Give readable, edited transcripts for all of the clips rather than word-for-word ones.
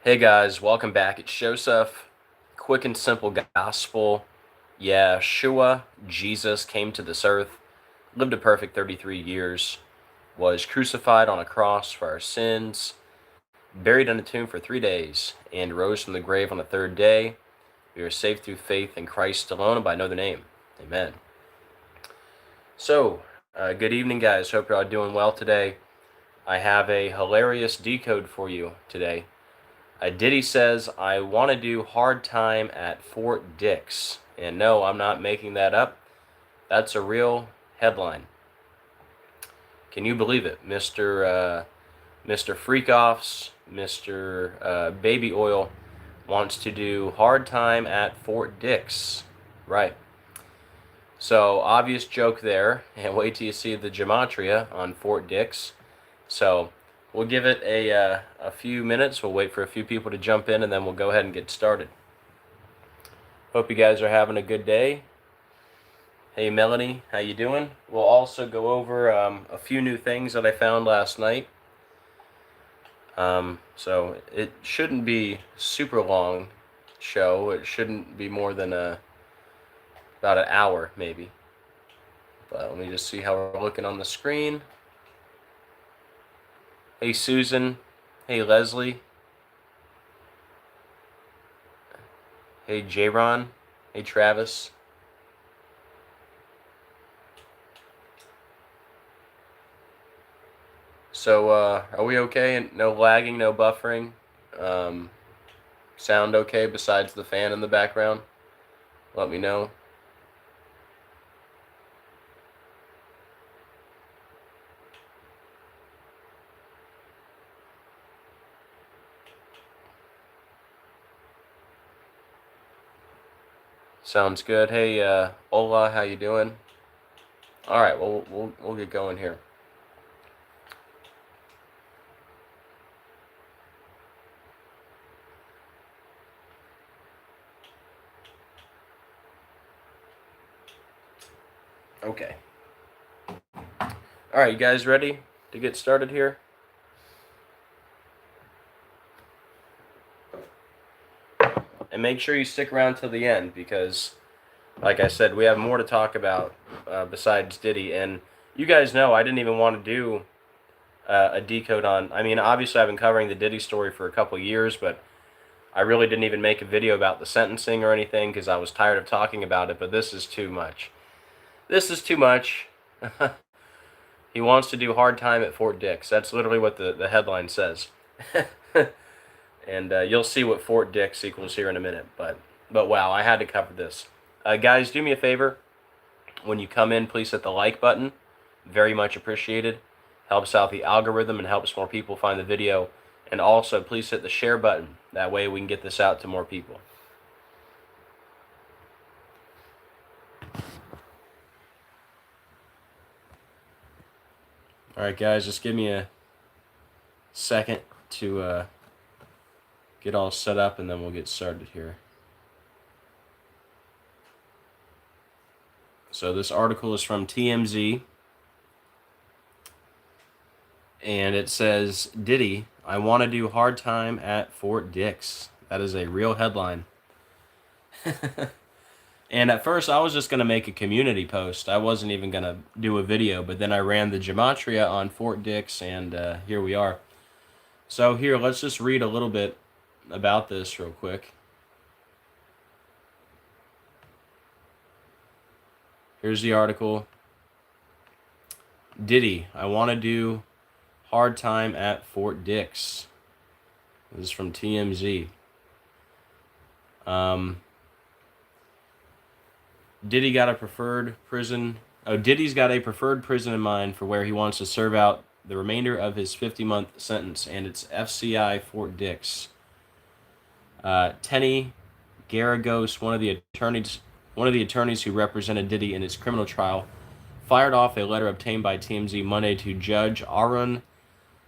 Hey guys, welcome back. It's Joseph. Quick and simple gospel. Yeshua, Jesus, came to this earth, lived a perfect 33 years, was crucified on a cross for our sins, buried in a tomb for 3 days, and rose from the grave on the third day. We are saved through faith in Christ alone and by no other name. Amen. So, good evening, guys. Hope you're all doing well today. I have a hilarious decode for you today. Diddy says, I want to do hard time at Fort Dix. And no, I'm not making that up. That's a real headline. Can you believe it? Mr. Freakoffs, Mr. Baby Oil wants to do hard time at Fort Dix. Right. So, obvious joke there. And wait till you see the gematria on Fort Dix. So, we'll give it a few minutes. We'll wait for a few people to jump in, and then we'll go ahead and get started. Hope you guys are having a good day. Hey Melanie, how you doing? We'll also go over a few new things that I found last night. So it shouldn't be super long show. It shouldn't be more than about an hour maybe. But let me just see how we're looking on the screen. Hey Susan. Hey Leslie. Hey J-Ron. Hey Travis. So, are we okay? No lagging, no buffering? Sound okay besides the fan in the background? Let me know. Sounds good. Hey, Ola, how you doing? All right, well, we'll get going here. Okay. All right, you guys ready to get started here? And make sure you stick around till the end because, like I said, we have more to talk about besides Diddy. And you guys know I didn't even want to do a decode on. I mean, obviously I've been covering the Diddy story for a couple years, but I really didn't even make a video about the sentencing or anything because I was tired of talking about it. But this is too much. This is too much. He wants to do hard time at Fort Dix. That's literally what the headline says. And you'll see what Fort Dix equals here in a minute. But wow, I had to cover this. Guys, do me a favor. When you come in, please hit the like button. Very much appreciated. Helps out the algorithm and helps more people find the video. And also, please hit the share button. That way we can get this out to more people. Alright guys, just give me a second to get all set up and then we'll get started here. So this article is from TMZ. And it says, Diddy, I want to do hard time at Fort Dix. That is a real headline. And at first, I was just going to make a community post. I wasn't even going to do a video, but then I ran the gematria on Fort Dix, and here we are. So here, let's just read a little bit about this real quick. Here's the article. Diddy, I want to do hard time at Fort Dix. This is from TMZ. Diddy got a preferred prison. Oh, Diddy's got a preferred prison in mind for where he wants to serve out the remainder of his 50-month sentence, and it's FCI Fort Dix. Tenny Garagos, one of the attorneys who represented Diddy in his criminal trial, fired off a letter obtained by TMZ Monday to Judge Arun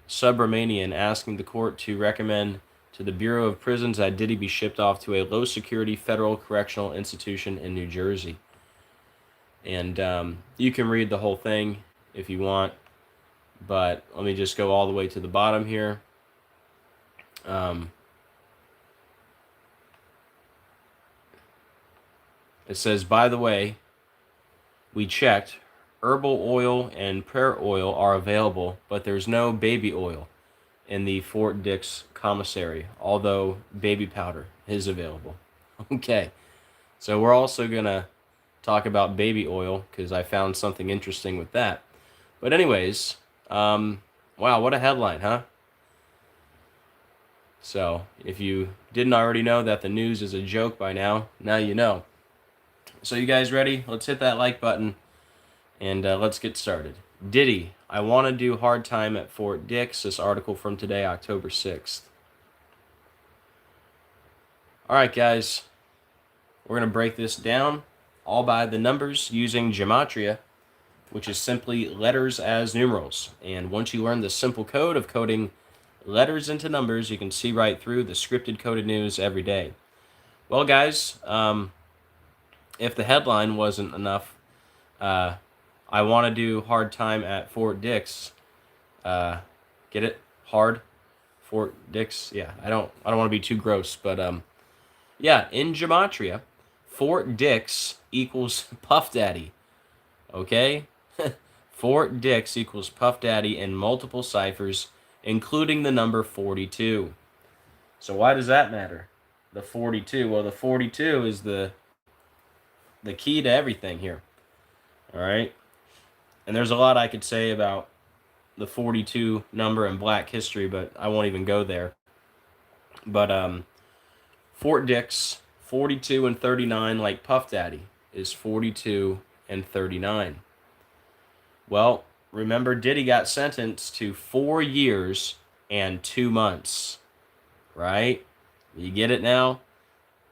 Subramanian asking the court to recommend to the Bureau of Prisons that Diddy be shipped off to a low-security federal correctional institution in New Jersey. And you can read the whole thing if you want, but let me just go all the way to the bottom here. It says, by the way, we checked. Herbal oil and prayer oil are available, but there's no baby oil in the Fort Dix commissary, although baby powder is available. Okay, so we're also going to talk about baby oil because I found something interesting with that. But anyways, wow, what a headline, huh? So if you didn't already know that the news is a joke by now, now you know. So you guys ready? Let's hit that like button and let's get started. Diddy, I want to do hard time at Fort Dix. This article from today, October 6th. All right, guys, we're going to break this down all by the numbers using gematria, which is simply letters as numerals. And once you learn the simple code of coding letters into numbers, you can see right through the scripted coded news every day. Well, guys, if the headline wasn't enough, I want to do hard time at Fort Dix. Get it? Hard Fort Dix. Yeah, I don't want to be too gross, but yeah, in gematria, Fort Dix equals Puff Daddy. Okay? Fort Dix equals Puff Daddy in multiple ciphers, including the number 42. So why does that matter? The 42. Well, the 42 is the key to everything here. All right? And there's a lot I could say about the 42 number in Black history, but I won't even go there. But Fort Dix, 42 and 39, like Puff Daddy, is 42 and 39. Well, remember Diddy got sentenced to 4 years and 2 months, right? You get it now?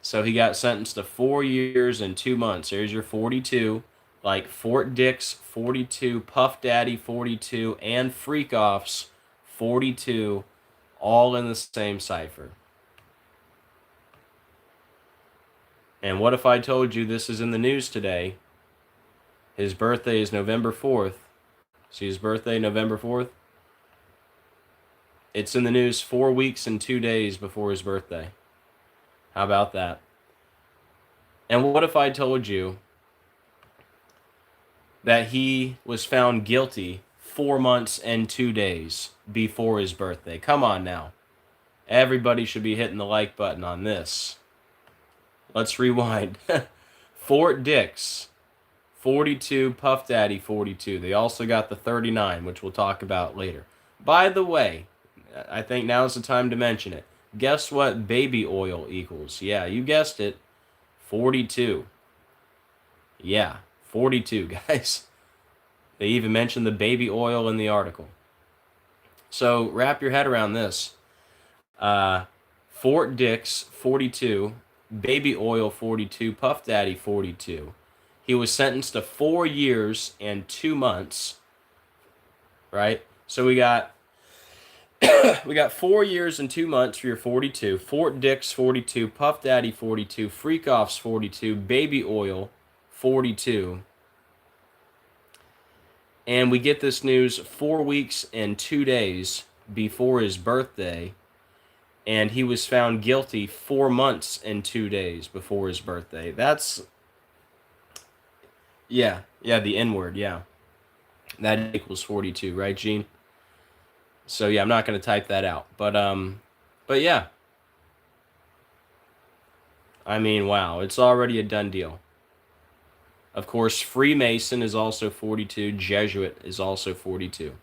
So he got sentenced to 4 years and 2 months. There's your 42, like Fort Dix 42, Puff Daddy 42, and Freakoffs 42, all in the same cipher. And what if I told you this is in the news today? His birthday is November 4th. See his birthday, November 4th? It's in the news 4 weeks and 2 days before his birthday. How about that? And what if I told you that he was found guilty 4 months and 2 days before his birthday? Come on now. Everybody should be hitting the like button on this. Let's rewind. Fort Dix, 42, Puff Daddy, 42. They also got the 39, which we'll talk about later. By the way, I think now's the time to mention it. Guess what baby oil equals? Yeah, you guessed it. 42. Yeah, 42, guys. They even mentioned the baby oil in the article. So wrap your head around this. Fort Dix, 42. Baby oil, 42. Puff Daddy, 42. He was sentenced to 4 years and 2 months. Right? So we got 4 years and 2 months for your 42. Fort Dix, 42. Puff Daddy, 42. Freakoffs, 42. Baby oil, 42. And we get this news 4 weeks and 2 days before his birthday. And he was found guilty 4 months and 2 days before his birthday. That's, yeah, the N-word, yeah. That equals 42, right, Gene? So, yeah, I'm not going to type that out. But yeah. I mean, wow, it's already a done deal. Of course, Freemason is also 42. Jesuit is also 42.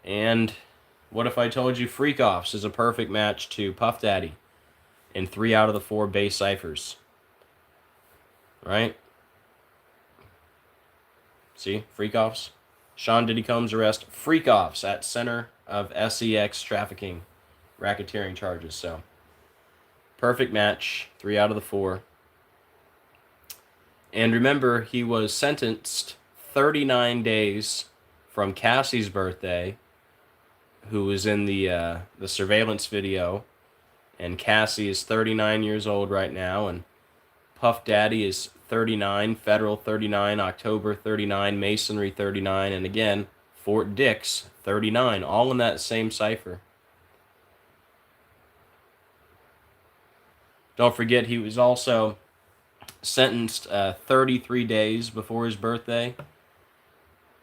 And what if I told you Freakoffs is a perfect match to Puff Daddy in 3 out of the 4 base ciphers? Right? See? Freakoffs. Sean Diddy Combs arrest Freakoffs at center of SEX trafficking, racketeering charges. So, perfect match. 3 out of the 4. And remember, he was sentenced 39 days from Cassie's birthday, who was in the surveillance video. And Cassie is 39 years old right now, and Puff Daddy is 39, Federal 39, October 39, Masonry 39, and again, Fort Dix 39, all in that same cipher. Don't forget, he was also sentenced 33 days before his birthday.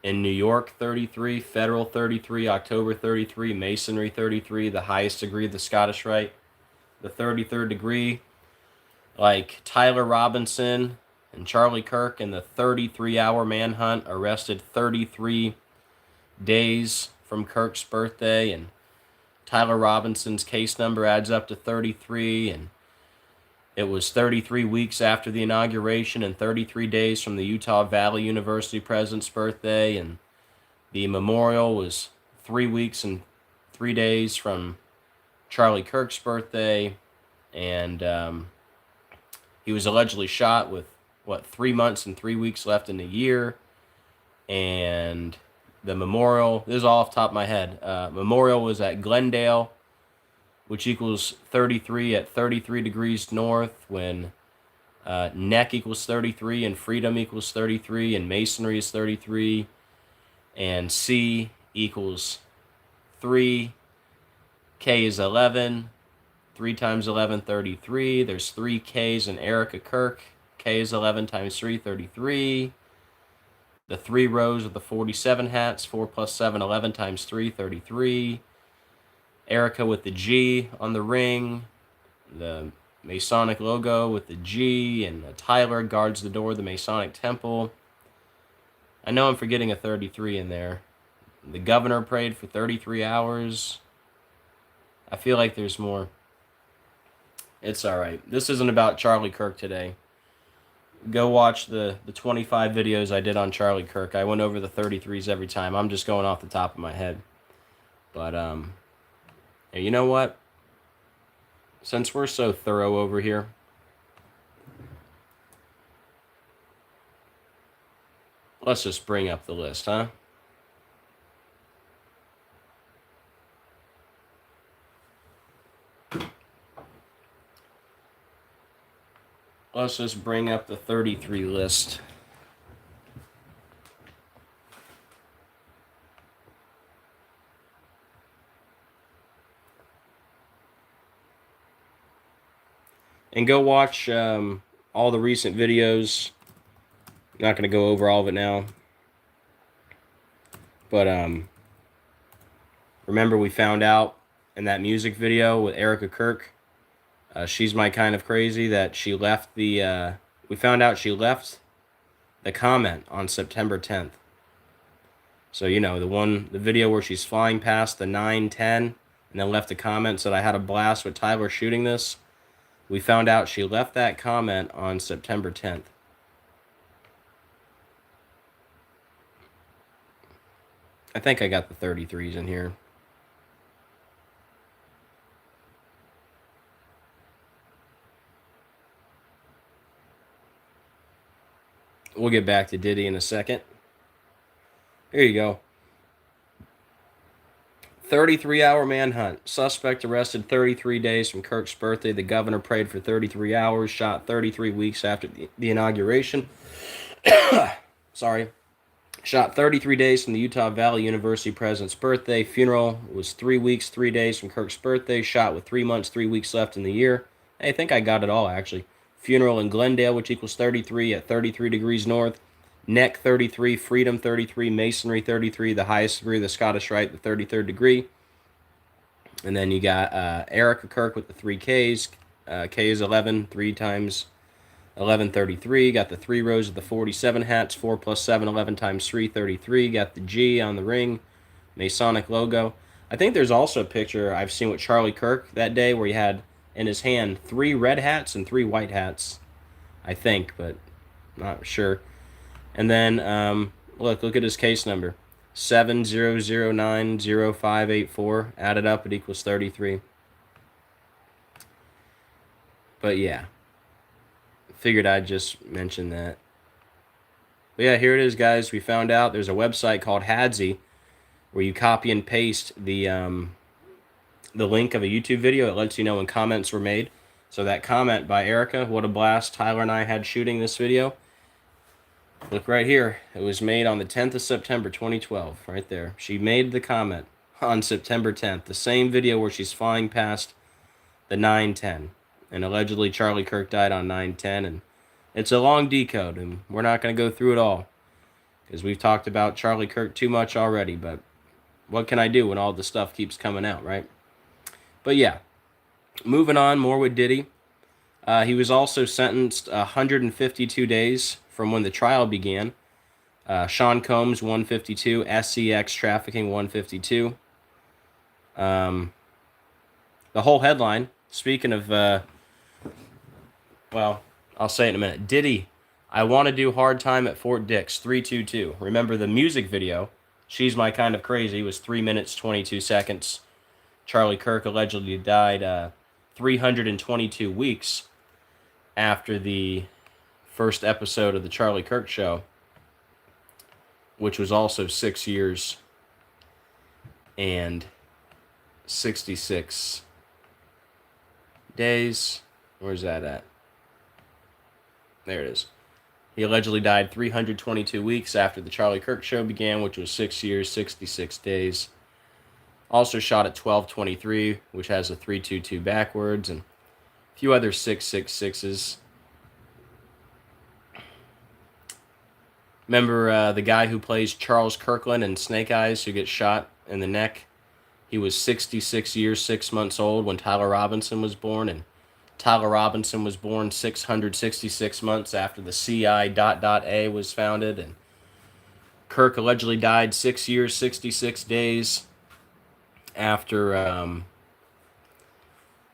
In New York, 33, federal 33, October 33, Masonry 33, the highest degree of the Scottish Rite, the 33rd degree, like Tyler Robinson and Charlie Kirk in the 33-hour manhunt, arrested 33 days from Kirk's birthday, and Tyler Robinson's case number adds up to 33, and it was 33 weeks after the inauguration and 33 days from the Utah Valley University president's birthday, and the memorial was 3 weeks and 3 days from Charlie Kirk's birthday, and he was allegedly shot with, 3 months and 3 weeks left in the year, and the memorial, this is all off the top of my head, memorial was at Glendale, which equals 33 at 33 degrees north, when neck equals 33, and freedom equals 33, and masonry is 33, and C equals 3, K is 11, 3 times 11, 33, there's 3 Ks in Erica Kirk, K is 11 times 3, 33, the 3 rows of the 47 hats, 4 plus 7, 11 times 3, 33, Erica with the G on the ring, the Masonic logo with the G, and Tyler guards the door of the Masonic temple. I know I'm forgetting a 33 in there. The governor prayed for 33 hours. I feel like there's more. It's all right. This isn't about Charlie Kirk today. Go watch the 25 videos I did on Charlie Kirk. I went over the 33s every time. I'm just going off the top of my head. But, you know what? Since we're so thorough over here, let's just bring up the list, huh? Let's just bring up the 33 list. And go watch all the recent videos. I'm not going to go over all of it now. But remember, we found out in that music video with Erica Kirk, She's My Kind of Crazy, that she left the... we found out she left the comment on September 10th. So, you know, the video where she's flying past the 9-10 and then left a comment, said, "I had a blast with Tyler shooting this." We found out she left that comment on September 10th. I think I got the 33s in here. We'll get back to Diddy in a second. Here you go. 33-hour manhunt. Suspect arrested 33 days from Kirk's birthday. The governor prayed for 33 hours. Shot 33 weeks after the inauguration. Sorry. Shot 33 days from the Utah Valley University president's birthday. Funeral was 3 weeks, 3 days from Kirk's birthday. Shot with 3 months, 3 weeks left in the year. I think I got it all, actually. Funeral in Glendale, which equals 33 at 33 degrees north. Neck 33, freedom 33, masonry 33, the highest degree of the Scottish Rite, the 33rd degree. And then you got Erica Kirk with the 3 Ks. K is 11, 3 times 11, 33. Got the 3 rows of the 47 hats, 4 plus 7, 11 times 3, 33. Got the G on the ring, Masonic logo. I think there's also a picture I've seen with Charlie Kirk that day where he had in his hand 3 red hats and 3 white hats. I think, but not sure. And then, look at his case number. 700900584. Added up, it equals 33. But yeah. Figured I'd just mention that. But yeah, here it is, guys. We found out there's a website called Hadsy where you copy and paste the link of a YouTube video. It lets you know when comments were made. So that comment by Erica, "What a blast Tyler and I had shooting this video." Look right here. It was made on the 10th of September, 2012. Right there. She made the comment on September 10th. The same video where she's flying past the 9-10. and allegedly Charlie Kirk died on 9/10, and it's a long decode, and we're not going to go through it all because we've talked about Charlie Kirk too much already, but what can I do when all the stuff keeps coming out, right? But yeah, moving on, more with Diddy. He was also sentenced 152 days from when the trial began. Sean Combs, 152. SCX Trafficking, 152. The whole headline, speaking of, well, I'll say it in a minute. Diddy, I want to do hard time at Fort Dix, 322. Remember the music video, She's My Kind of Crazy, was 3 minutes, 22 seconds. Charlie Kirk allegedly died 322 weeks after the first episode of the Charlie Kirk Show, which was also 6 years and 66 days. Where's that at? There it is. He allegedly died 322 weeks after the Charlie Kirk Show began, which was 6 years, 66 days. Also shot at 12:23, which has a 322 backwards, and a few other 666s. Remember the guy who plays Charles Kirkland in Snake Eyes who gets shot in the neck? He was 66 years, 6 months old when Tyler Robinson was born, and Tyler Robinson was born 666 months after the CI.A was founded, and Kirk allegedly died 6 years, 66 days after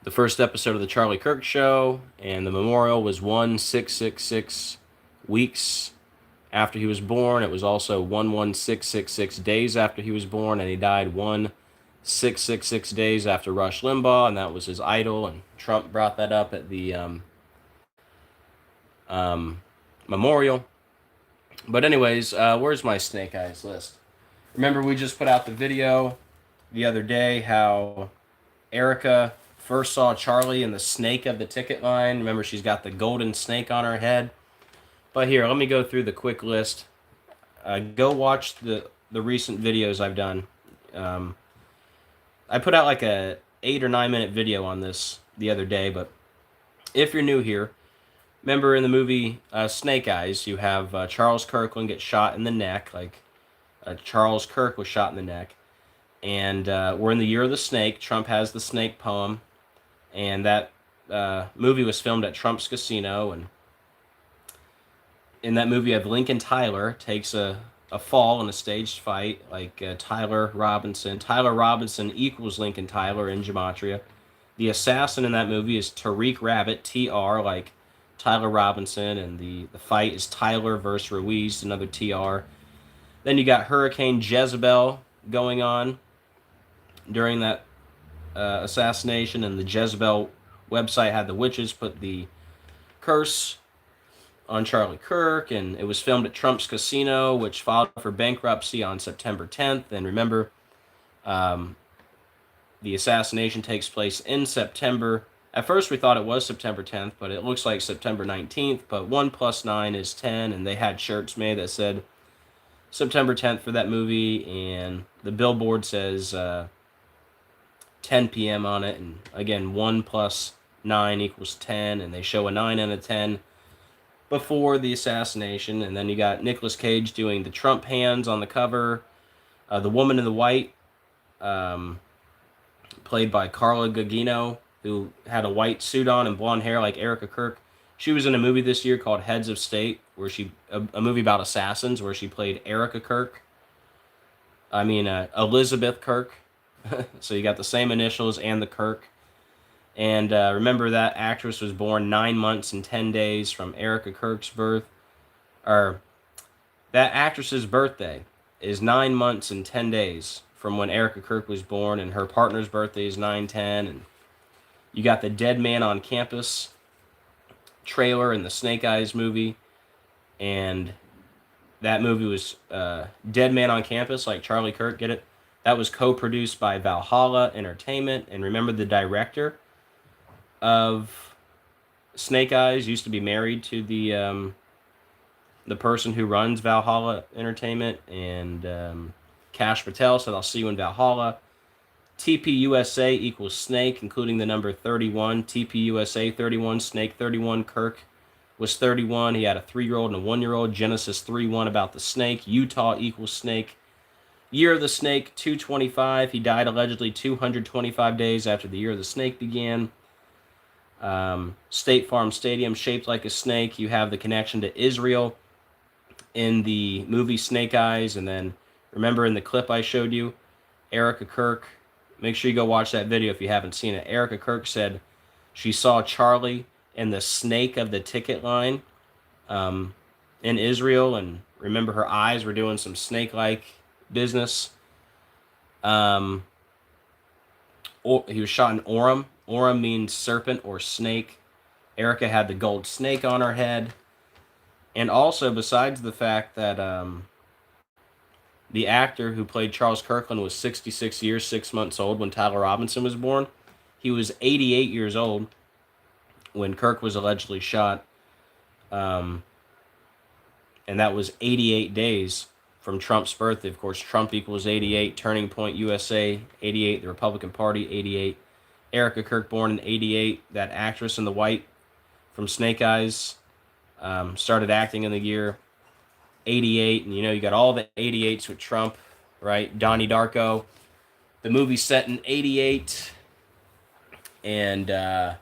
the first episode of the Charlie Kirk Show, and the memorial was 1666 weeks after he was born. It was also 11666 days after he was born, and he died 1666 days after Rush Limbaugh, and that was his idol, and Trump brought that up at the memorial. But anyways, where's my Snake Eyes list? Remember we just put out the video the other day how Erica first saw Charlie in the snake of the ticket line. Remember, she's got the golden snake on her head. But here, let me go through the quick list. Go watch the recent videos I've done. I put out like a 8 or 9 minute video on this the other day, but if you're new here, remember in the movie Snake Eyes, you have Charles Kirkland get shot in the neck, like Charles Kirk was shot in the neck, and we're in the year of the snake. Trump has the snake poem, and that movie was filmed at Trump's casino, and in that movie you have Lincoln Tyler takes a fall in a staged fight, like Tyler Robinson. Tyler Robinson equals Lincoln Tyler in Gematria. The assassin in that movie is Tariq Rabbit, TR, like Tyler Robinson, and the fight is Tyler versus Ruiz, another TR. Then you got Hurricane Jezebel going on during that assassination, and the Jezebel website had the witches put the curse on Charlie Kirk, and it was filmed at Trump's casino, which filed for bankruptcy on September 10th. And remember, the assassination takes place in September. At first we thought it was September 10th, but it looks like September 19th, but 1 + 9 is 10, and they had shirts made that said September 10th for that movie, and the billboard says 10 p.m. on it, and again, 1 + 9 = 10, and they show a 9 and a 10 before the assassination. And then you got Nicolas Cage doing the Trump hands on the cover. The woman in the white, played by Carla Gugino, who had a white suit on and blonde hair like Erica Kirk. She was in a movie this year called Heads of State, where a movie about assassins, where she played Erica Kirk. I mean, Elizabeth Kirk. So you got the same initials and the Kirk. And remember, that actress was born 9 months and 10 days from Erica Kirk's birth. Or that actress's birthday is 9 months and 10 days from when Erica Kirk was born, and her partner's birthday is 9/10. And you got the Dead Man on Campus trailer in the Snake Eyes movie, and that movie was Dead Man on Campus, like Charlie Kirk, get it? That was co-produced by Valhalla Entertainment, and remember the director of Snake Eyes used to be married to the person who runs Valhalla Entertainment, and Cash Patel said, "I'll see you in Valhalla." TPUSA equals Snake, including the number 31. TPUSA 31, Snake 31. Kirk was 31. He had a 3-year-old and a 1-year-old. Genesis 3:1 about the snake. Utah equals Snake. Year of the Snake 225. He died allegedly 225 days after the Year of the Snake began. State Farm Stadium shaped like a snake. You have the connection to Israel in the movie Snake Eyes, and then remember in the clip I showed you, Erica Kirk. Make sure you go watch that video if you haven't seen it. Erica Kirk said she saw Charlie in the snake of the ticket line in Israel, and remember her eyes were doing some snake-like business. He was shot in Orem. Orem means serpent or snake. Erica had the gold snake on her head. And also, besides the fact that the actor who played Charles Kirkland was 66 years, 6 months old when Tyler Robinson was born, he was 88 years old when Kirk was allegedly shot. And that was 88 days from Trump's birthday. Of course, Trump equals 88. Turning Point USA, 88. The Republican Party, 88. Erica Kirk born in 88. That actress in the white from Snake Eyes started acting in the year 88. And, you got all the 88s with Trump, right? Donnie Darko. The movie set in 88. And the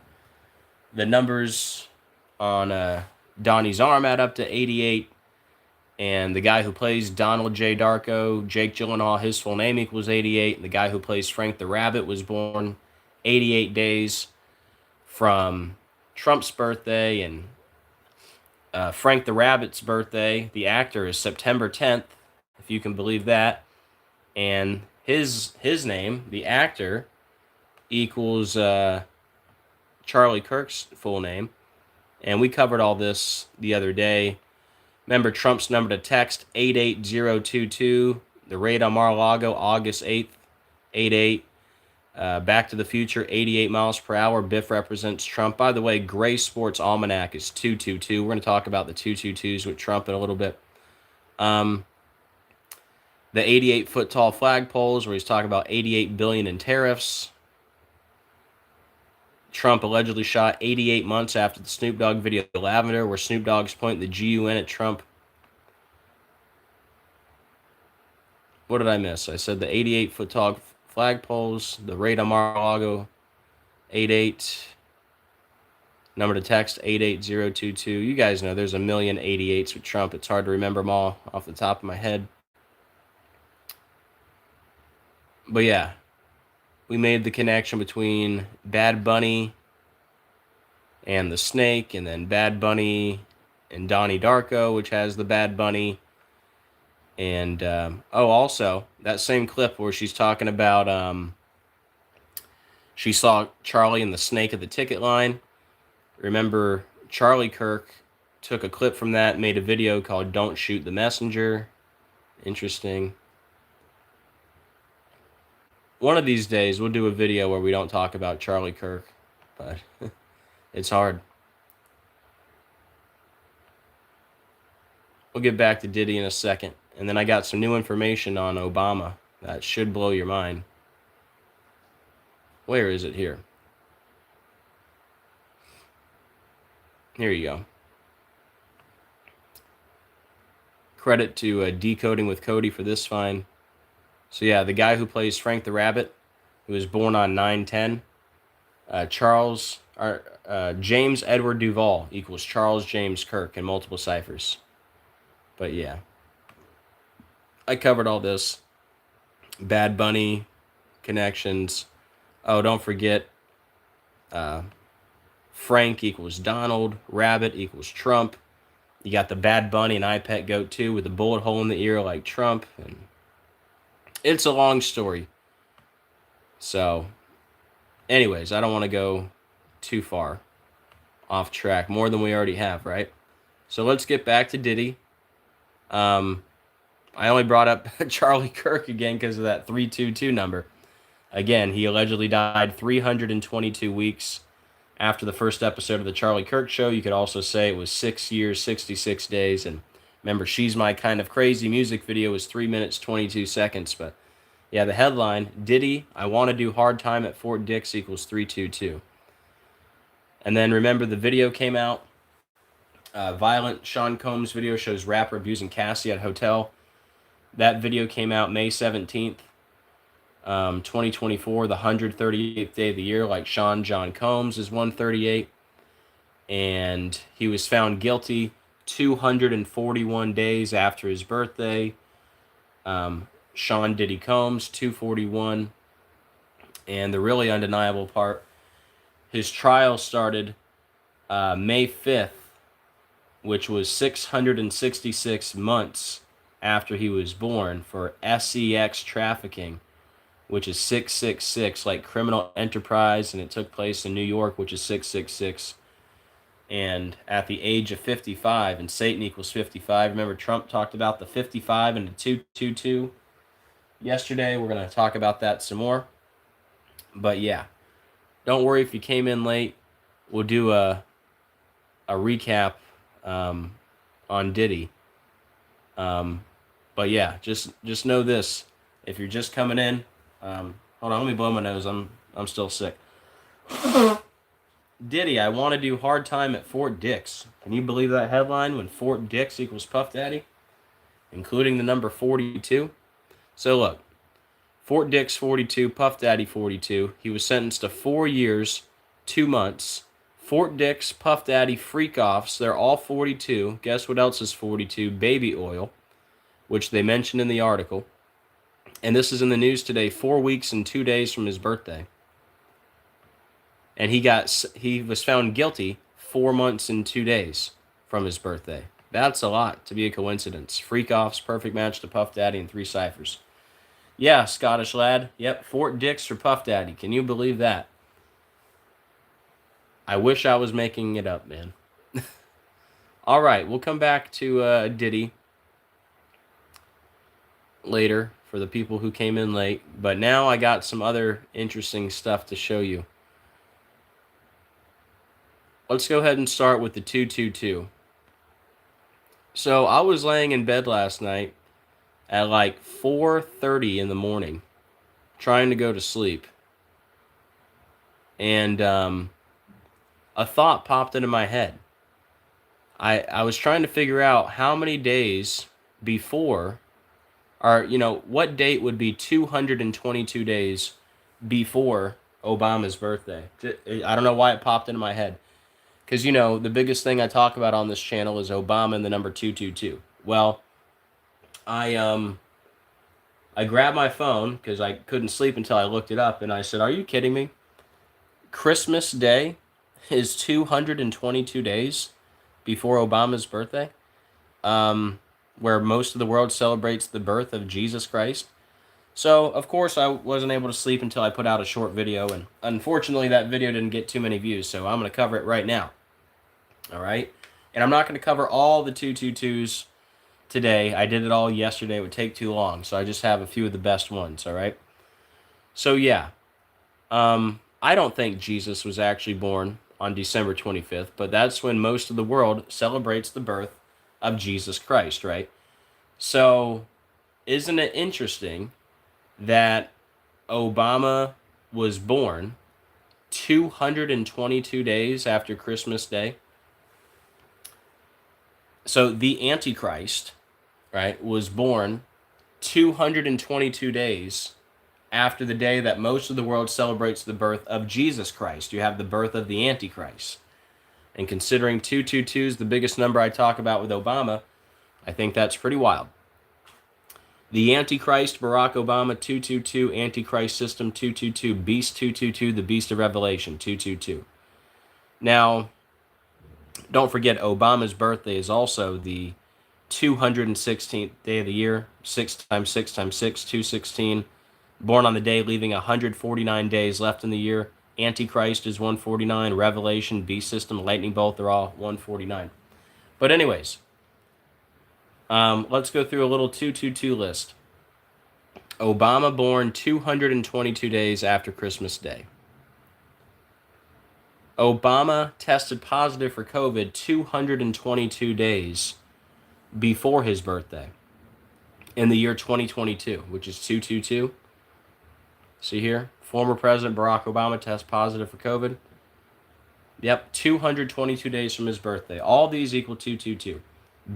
numbers on Donnie's arm add up to 88. And the guy who plays Donald J. Darko, Jake Gyllenhaal, his full name equals 88. And the guy who plays Frank the Rabbit was born 88 days from Trump's birthday. And Frank the Rabbit's birthday, the actor, is September 10th, if you can believe that. And his name, the actor, equals Charlie Kirk's full name. And we covered all this the other day. Remember Trump's number to text, 88022. The raid on Mar-a-Lago, August 8th, 88. Back to the Future, 88 miles per hour. Biff represents Trump. By the way, Gray Sports Almanac is 222. We're going to talk about the 222s with Trump in a little bit. The 88-foot-tall flagpoles, where he's talking about $88 billion in tariffs. Trump allegedly shot 88 months after the Snoop Dogg video Lavender, where Snoop Dogg's pointing the GUN at Trump. What did I miss? I said the 88-foot-tall flagpoles, the raid on Mar-a-Lago, 88. Number to text, 88022. You guys know there's a million 88s with Trump. It's hard to remember them all off the top of my head. But yeah, we made the connection between Bad Bunny and the snake, and then Bad Bunny and Donnie Darko, which has the Bad Bunny. And, also, that same clip where she's talking about she saw Charlie and the snake at the ticket line. Remember, Charlie Kirk took a clip from that, made a video called Don't Shoot the Messenger. Interesting. One of these days, we'll do a video where we don't talk about Charlie Kirk, but it's hard. We'll get back to Diddy in a second. And then I got some new information on Obama that should blow your mind. Where is it here? Here you go. Credit to Decoding with Cody for this find. So yeah, the guy who plays Frank the Rabbit, who was born on 9/10, James Edward Duvall equals Charles James Kirk in multiple ciphers. But yeah, I covered all this. Bad Bunny connections. Oh, don't forget, Frank equals Donald, Rabbit equals Trump. You got the Bad Bunny and iPet Goat 2 with a bullet hole in the ear like Trump. And it's a long story. So, anyways, I don't want to go too far off track, more than we already have, right? So let's get back to Diddy. I only brought up Charlie Kirk again because of that 322 number. Again, he allegedly died 322 weeks after the first episode of the Charlie Kirk Show. You could also say it was 6 years, 66 days. And remember, She's My Kind of Crazy music video was 3 minutes, 22 seconds. But Yeah, the headline, Diddy, I want to do hard time at Fort Dix equals 322. And then remember the video came out. Violent Sean Combs video shows rapper abusing Cassie at hotel. That video came out May 17th, 2024, the 138th day of the year, like Sean John Combs is 138. And he was found guilty 241 days after his birthday. Sean Diddy Combs, 241. And the really undeniable part, his trial started May 5th, which was 666 months after he was born, for sex trafficking, which is 666, like criminal enterprise, and it took place in New York, which is 666. And at the age of 55, and Satan equals 55. Remember, Trump talked about the 55 and the 222 yesterday. We're going to talk about that some more. But yeah, don't worry if you came in late. We'll do a recap on Diddy. But yeah, just know this. If you're just coming in, hold on, let me blow my nose. I'm still sick. Diddy, I want to do hard time at Fort Dix. Can you believe that headline when Fort Dix equals Puff Daddy? Including the number 42. So look, Fort Dix 42, Puff Daddy 42. He was sentenced to 4 years, 2 months. Fort Dix, Puff Daddy, freak-offs, they're all 42. Guess what else is 42? Baby oil, which they mentioned in the article. And this is in the news today, 4 weeks and 2 days from his birthday. And he was found guilty 4 months and 2 days from his birthday. That's a lot to be a coincidence. Freak-offs, perfect match to Puff Daddy, and 3 ciphers. Yeah, Scottish lad. Yep, Fort Dix for Puff Daddy. Can you believe that? I wish I was making it up, man. All right, we'll come back to Diddy later for the people who came in late. But now I got some other interesting stuff to show you. Let's go ahead and start with the 222. So I was laying in bed last night at like 4:30 in the morning, trying to go to sleep. And a thought popped into my head. I was trying to figure out how many days before, or, what date would be 222 days before Obama's birthday. I don't know why it popped into my head. Because, the biggest thing I talk about on this channel is Obama and the number 222. Well, I grabbed my phone because I couldn't sleep until I looked it up, and I said, are you kidding me? Christmas Day is 222 days before Obama's birthday, where most of the world celebrates the birth of Jesus Christ. So, of course, I wasn't able to sleep until I put out a short video, and unfortunately that video didn't get too many views, so I'm going to cover it right now. All right? And I'm not going to cover all the 222s today. I did it all yesterday. It would take too long, so I just have a few of the best ones, all right? So, yeah. I don't think Jesus was actually born on December 25th, but that's when most of the world celebrates the birth of Jesus Christ, right? So, isn't it interesting that Obama was born 222 days after Christmas Day? So the Antichrist, right, was born 222 days after the day that most of the world celebrates the birth of Jesus Christ. You have the birth of the Antichrist. And considering 222 is the biggest number I talk about with Obama, I think that's pretty wild. The Antichrist, Barack Obama, 222, Antichrist system, 222, Beast, 222, the Beast of Revelation, 222. Now, don't forget, Obama's birthday is also the 216th day of the year, 6 times 6 times 6, 216. Born on the day, leaving 149 days left in the year. Antichrist is 149, Revelation, Beast system, Lightning Bolt, they're all 149. But anyways, let's go through a little 222 list. Obama born 222 days after Christmas Day. Obama tested positive for COVID 222 days before his birthday in the year 2022, which is 222. See here? Former President Barack Obama tests positive for COVID. Yep, 222 days from his birthday. All these equal 222.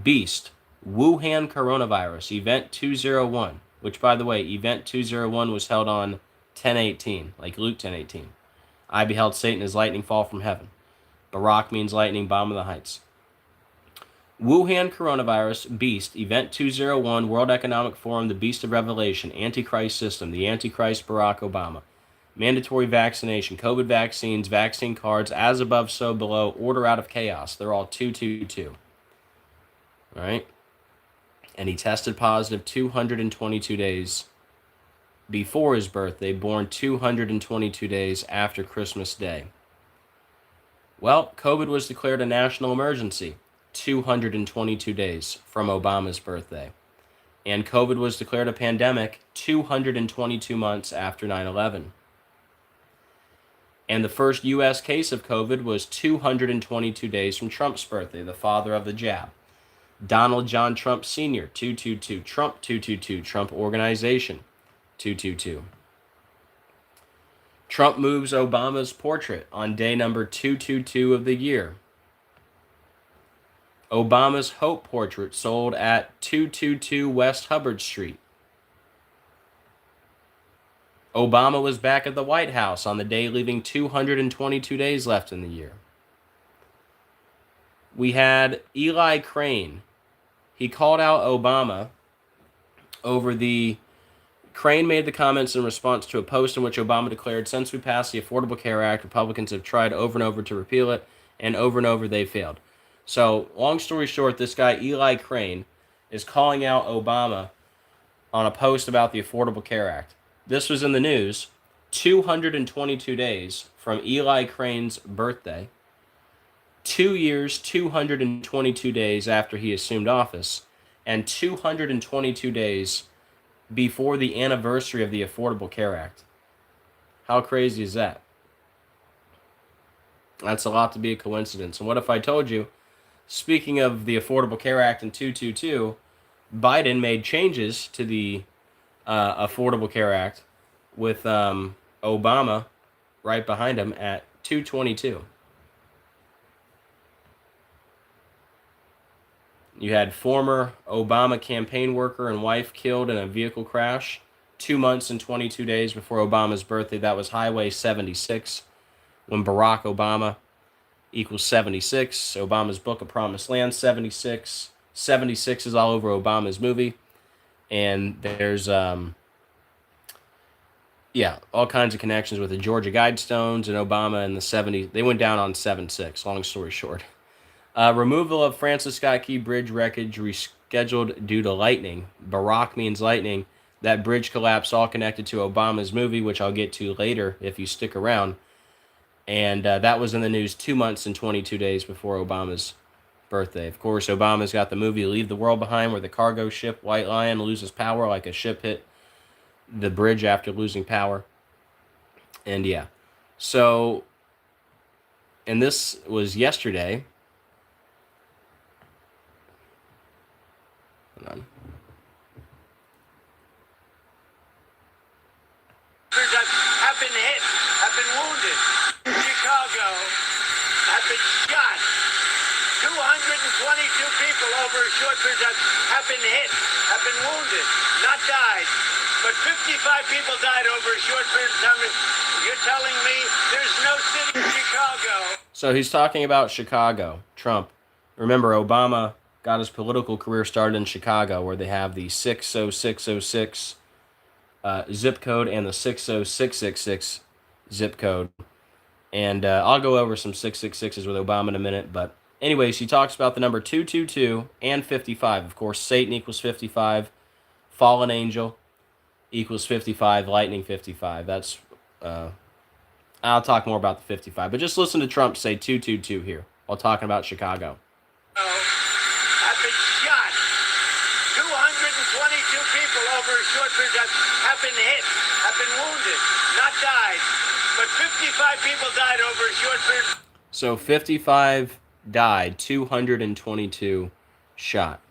Beast, Wuhan coronavirus, event 201, which, by the way, event 201 was held on 10:18, like Luke 10:18. I beheld Satan as lightning fall from heaven. Barack means lightning, bomb of the heights. Wuhan coronavirus, Beast, Event 201, World Economic Forum, the Beast of Revelation, Antichrist system, the Antichrist Barack Obama. Mandatory vaccination, COVID vaccines, vaccine cards, as above, so below, order out of chaos. They're all 222. All right? And he tested positive 222 days before his birthday, born 222 days after Christmas Day. Well, COVID was declared a national emergency 222 days from Obama's birthday. And COVID was declared a pandemic 222 months after 9/11. And the first U.S. case of COVID was 222 days from Trump's birthday, the father of the jab. Donald John Trump Sr., 222. Trump, 222. Trump Organization, 222. Trump moves Obama's portrait on day number 222 of the year. Obama's Hope portrait sold at 222 West Hubbard Street. Obama was back at the White House on the day leaving 222 days left in the year. We had Eli Crane. He called out Obama over the... Crane made the comments in response to a post in which Obama declared, since we passed the Affordable Care Act, Republicans have tried over and over to repeal it, and over they failed. So, long story short, this guy, Eli Crane, is calling out Obama on a post about the Affordable Care Act. This was in the news 222 days from Eli Crane's birthday, 2 years, 222 days after he assumed office, and 222 days before the anniversary of the Affordable Care Act. How crazy is that? That's a lot to be a coincidence. And what if I told you, speaking of the Affordable Care Act in 222, Biden made changes to the Affordable Care Act with Obama right behind him at 222. You had former Obama campaign worker and wife killed in a vehicle crash 2 months and 22 days before Obama's birthday. That was Highway 76, when Barack Obama equals 76. Obama's Book of Promised Land, 76. 76 is all over Obama's movie. And there's, all kinds of connections with the Georgia Guidestones and Obama in the 70s. They went down on 7/6, long story short. Removal of Francis Scott Key Bridge wreckage rescheduled due to lightning. Barack means lightning. That bridge collapse all connected to Obama's movie, which I'll get to later if you stick around. And that was in the news 2 months and 22 days before Obama's birthday. Of course, Obama's got the movie Leave the World Behind, where the cargo ship White Lion loses power like a ship hit the bridge after losing power. And yeah. So, and this was yesterday. Hold on. Have been hit, have been wounded. Chicago have been shot. 222 people over a short period of time have been hit, have been wounded, not died. But 55 people died over a short period of time. You're telling me there's no city in Chicago. So he's talking about Chicago, Trump. Remember, Obama got his political career started in Chicago, where they have the 60606 zip code and the 60666 zip code. And I'll go over some 666s with Obama in a minute. But anyways, he talks about the number 222 and 55. Of course, Satan equals 55. Fallen angel equals 55. Lightning 55. That's... I'll talk more about the 55. But just listen to Trump say 222 here while talking about Chicago. Have been shot. 222 people over a short period of time have been hit, have been wounded, not died. But 55 people died over a short period. So 55 died, 222 shot.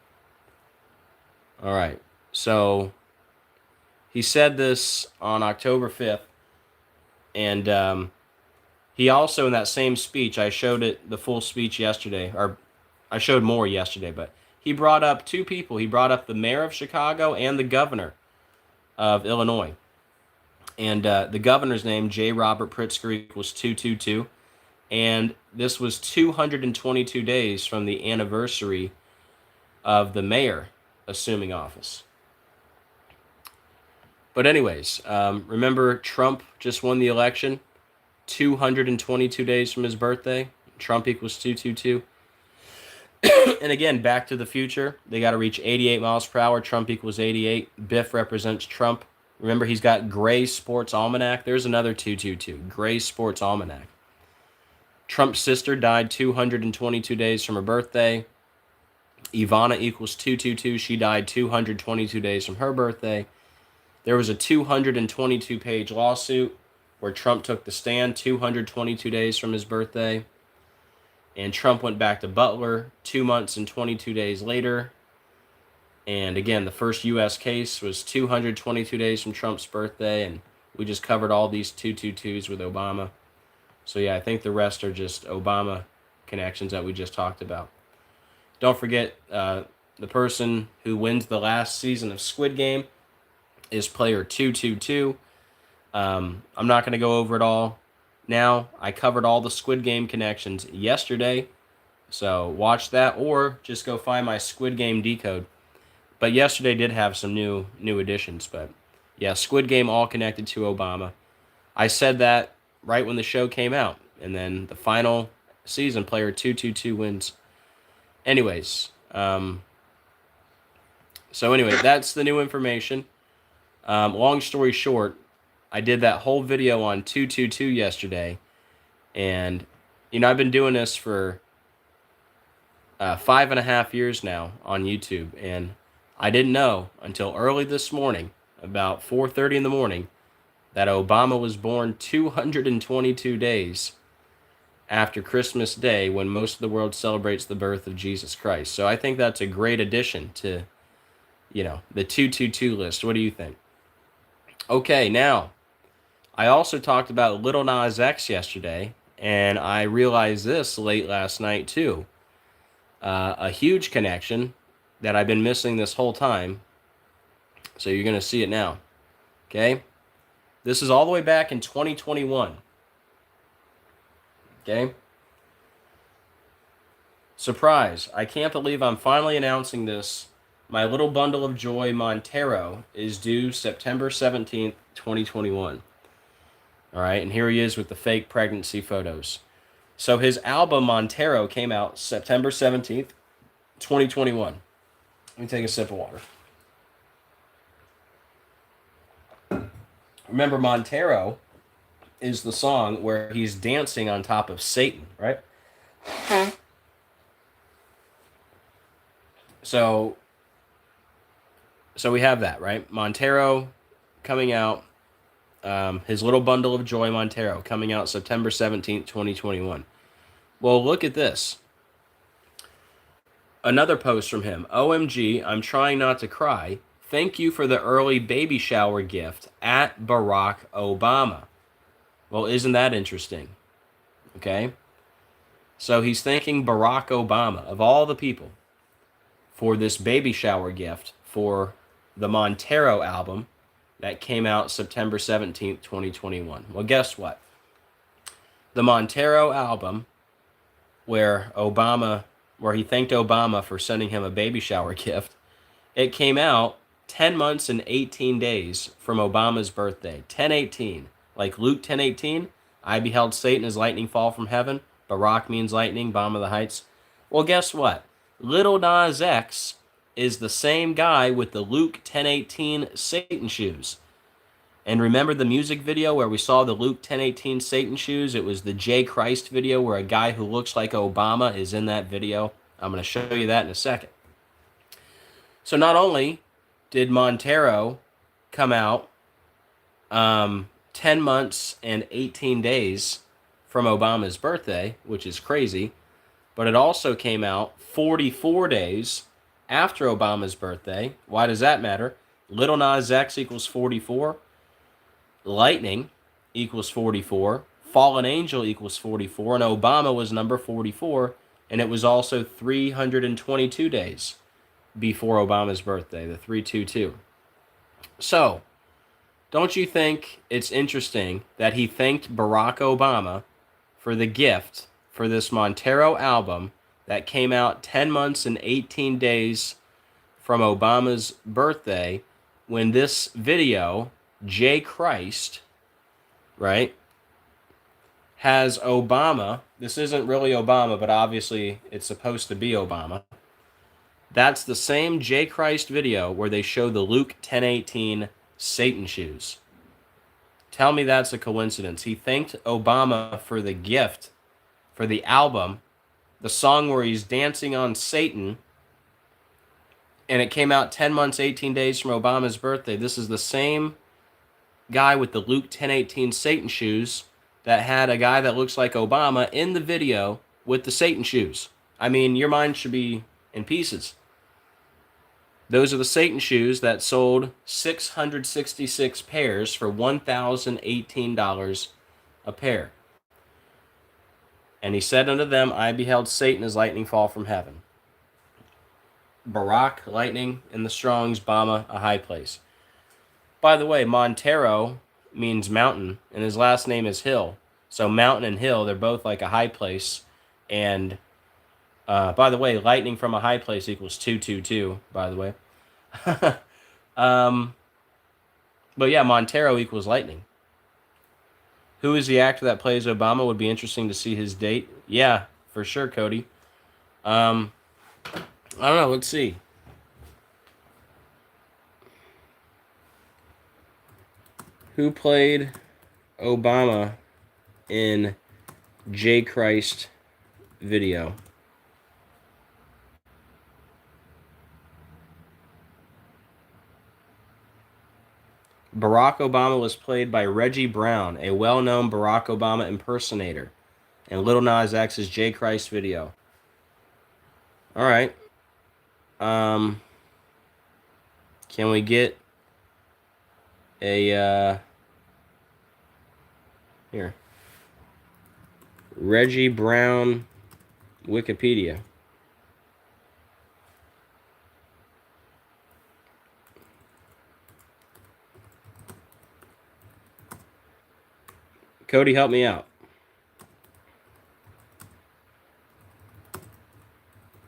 All right. So He said this on October 5th, and he also, in that same speech, I showed the full speech yesterday, or I showed more yesterday, but he brought up two people. He brought up the mayor of Chicago and the governor of Illinois. And the governor's name, J. Robert Pritzker, equals 222. And this was 222 days from the anniversary of the mayor assuming office. But anyways, remember Trump just won the election 222 days from his birthday. Trump equals 222. And again, Back to the Future, they got to reach 88 miles per hour. Trump equals 88. Biff represents Trump. Remember, he's got Gray Sports Almanac. There's another 222, Gray Sports Almanac. Trump's sister died 222 days from her birthday. Ivana equals 222. She died 222 days from her birthday. There was a 222-page lawsuit where Trump took the stand 222 days from his birthday. And Trump went back to Butler 2 months and 22 days later. And again, the first U.S. case was 222 days from Trump's birthday. And we just covered all these 222s with Obama. So yeah, I think the rest are just Obama connections that we just talked about. Don't forget, the person who wins the last season of Squid Game is player 222. I'm not going to go over it all now. I covered all the Squid Game connections yesterday, so watch that, or just go find my Squid Game decode. But yesterday did have some new additions. But yeah, Squid Game all connected to Obama. I said that right when the show came out, and then the final season, player 222 wins. Anyways, so anyway, that's the new information. Long story short, I did that whole video on 222 yesterday, and I've been doing this for 5.5 years now on YouTube, and I didn't know until early this morning, about 4:30 in the morning, that Obama was born 222 days after Christmas Day, when most of the world celebrates the birth of Jesus Christ. So I think that's a great addition to, the 222 list. What do you think? Okay, now, I also talked about Lil Nas X yesterday, and I realized this late last night too. A huge connection that I've been missing this whole time. So you're going to see it now. Okay? This is all the way back in 2021. Okay? Surprise. I can't believe I'm finally announcing this. My little bundle of joy, Montero, is due September 17th, 2021. All right, and here he is with the fake pregnancy photos. So his album, Montero, came out September 17th, 2021. Let me take a sip of water. Remember, Montero is the song where he's dancing on top of Satan, right? So we have that, right? Montero coming out. His little bundle of joy, Montero, coming out September 17th, 2021. Well, look at this. Another post from him. OMG, I'm trying not to cry. Thank you for the early baby shower gift at Barack Obama. Well, isn't that interesting? Okay. So he's thanking Barack Obama, of all the people, for this baby shower gift for the Montero album that came out September 17th, 2021. Well, guess what? The Montero album, where he thanked Obama for sending him a baby shower gift, it came out 10 months and 18 days from Obama's birthday. 10:18. Like Luke 10:18, I beheld Satan as lightning fall from heaven. Barack means lightning, bomb of the heights. Well, guess what? Lil Nas X is the same guy with the Luke 10:18 Satan shoes. And remember the music video where we saw the Luke 10:18 Satan shoes? It was the J. Christ video where a guy who looks like Obama is in that video. I'm going to show you that in a second. So not only did Montero come out 10 months and 18 days from Obama's birthday, which is crazy, but it also came out 44 days after Obama's birthday. Why does that matter? Little Nas X equals 44. Lightning equals 44. Fallen Angel equals 44. And Obama was number 44. And it was also 322 days before Obama's birthday, the 322. So, don't you think it's interesting that he thanked Barack Obama for the gift for this Montero album that came out 10 months and 18 days from Obama's birthday, when this video, J. Christ, right, has Obama. This isn't really Obama, but obviously it's supposed to be Obama. That's the same J. Christ video where they show the Luke 10:18 Satan shoes. Tell me that's a coincidence. He thanked Obama for the gift, for the album, the song where he's dancing on Satan, and it came out 10 months, 18 days from Obama's birthday. This is the same guy with the Luke 10:18 Satan shoes that had a guy that looks like Obama in the video with the Satan shoes. I mean, your mind should be in pieces. Those are the Satan shoes that sold 666 pairs for $1,018 a pair. And he said unto them, I beheld Satan as lightning fall from heaven. Barack, lightning, and the Strong's, Bama, a high place. By the way, Montero means mountain, and his last name is Hill. So mountain and hill, they're both like a high place. And by the way, lightning from a high place equals 222, by the way. But yeah, Montero equals lightning. Who is the actor that plays Obama? Would be interesting to see his date. Yeah, for sure, Cody. I don't know. Let's see. Who played Obama in J. Christ video? Barack Obama was played by Reggie Brown, a well-known Barack Obama impersonator, in Lil Nas X's J. Christ video. All right. Can we get a here? Reggie Brown Wikipedia. Cody, help me out.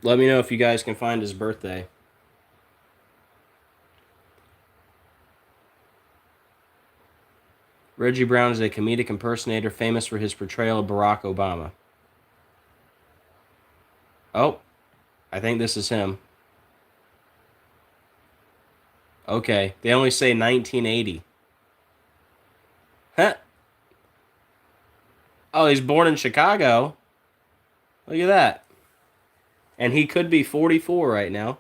Let me know if you guys can find his birthday. Reggie Brown is a comedic impersonator famous for his portrayal of Barack Obama. Oh, I think this is him. Okay, they only say 1980. Huh? Oh, he's born in Chicago. Look at that. And he could be 44 right now.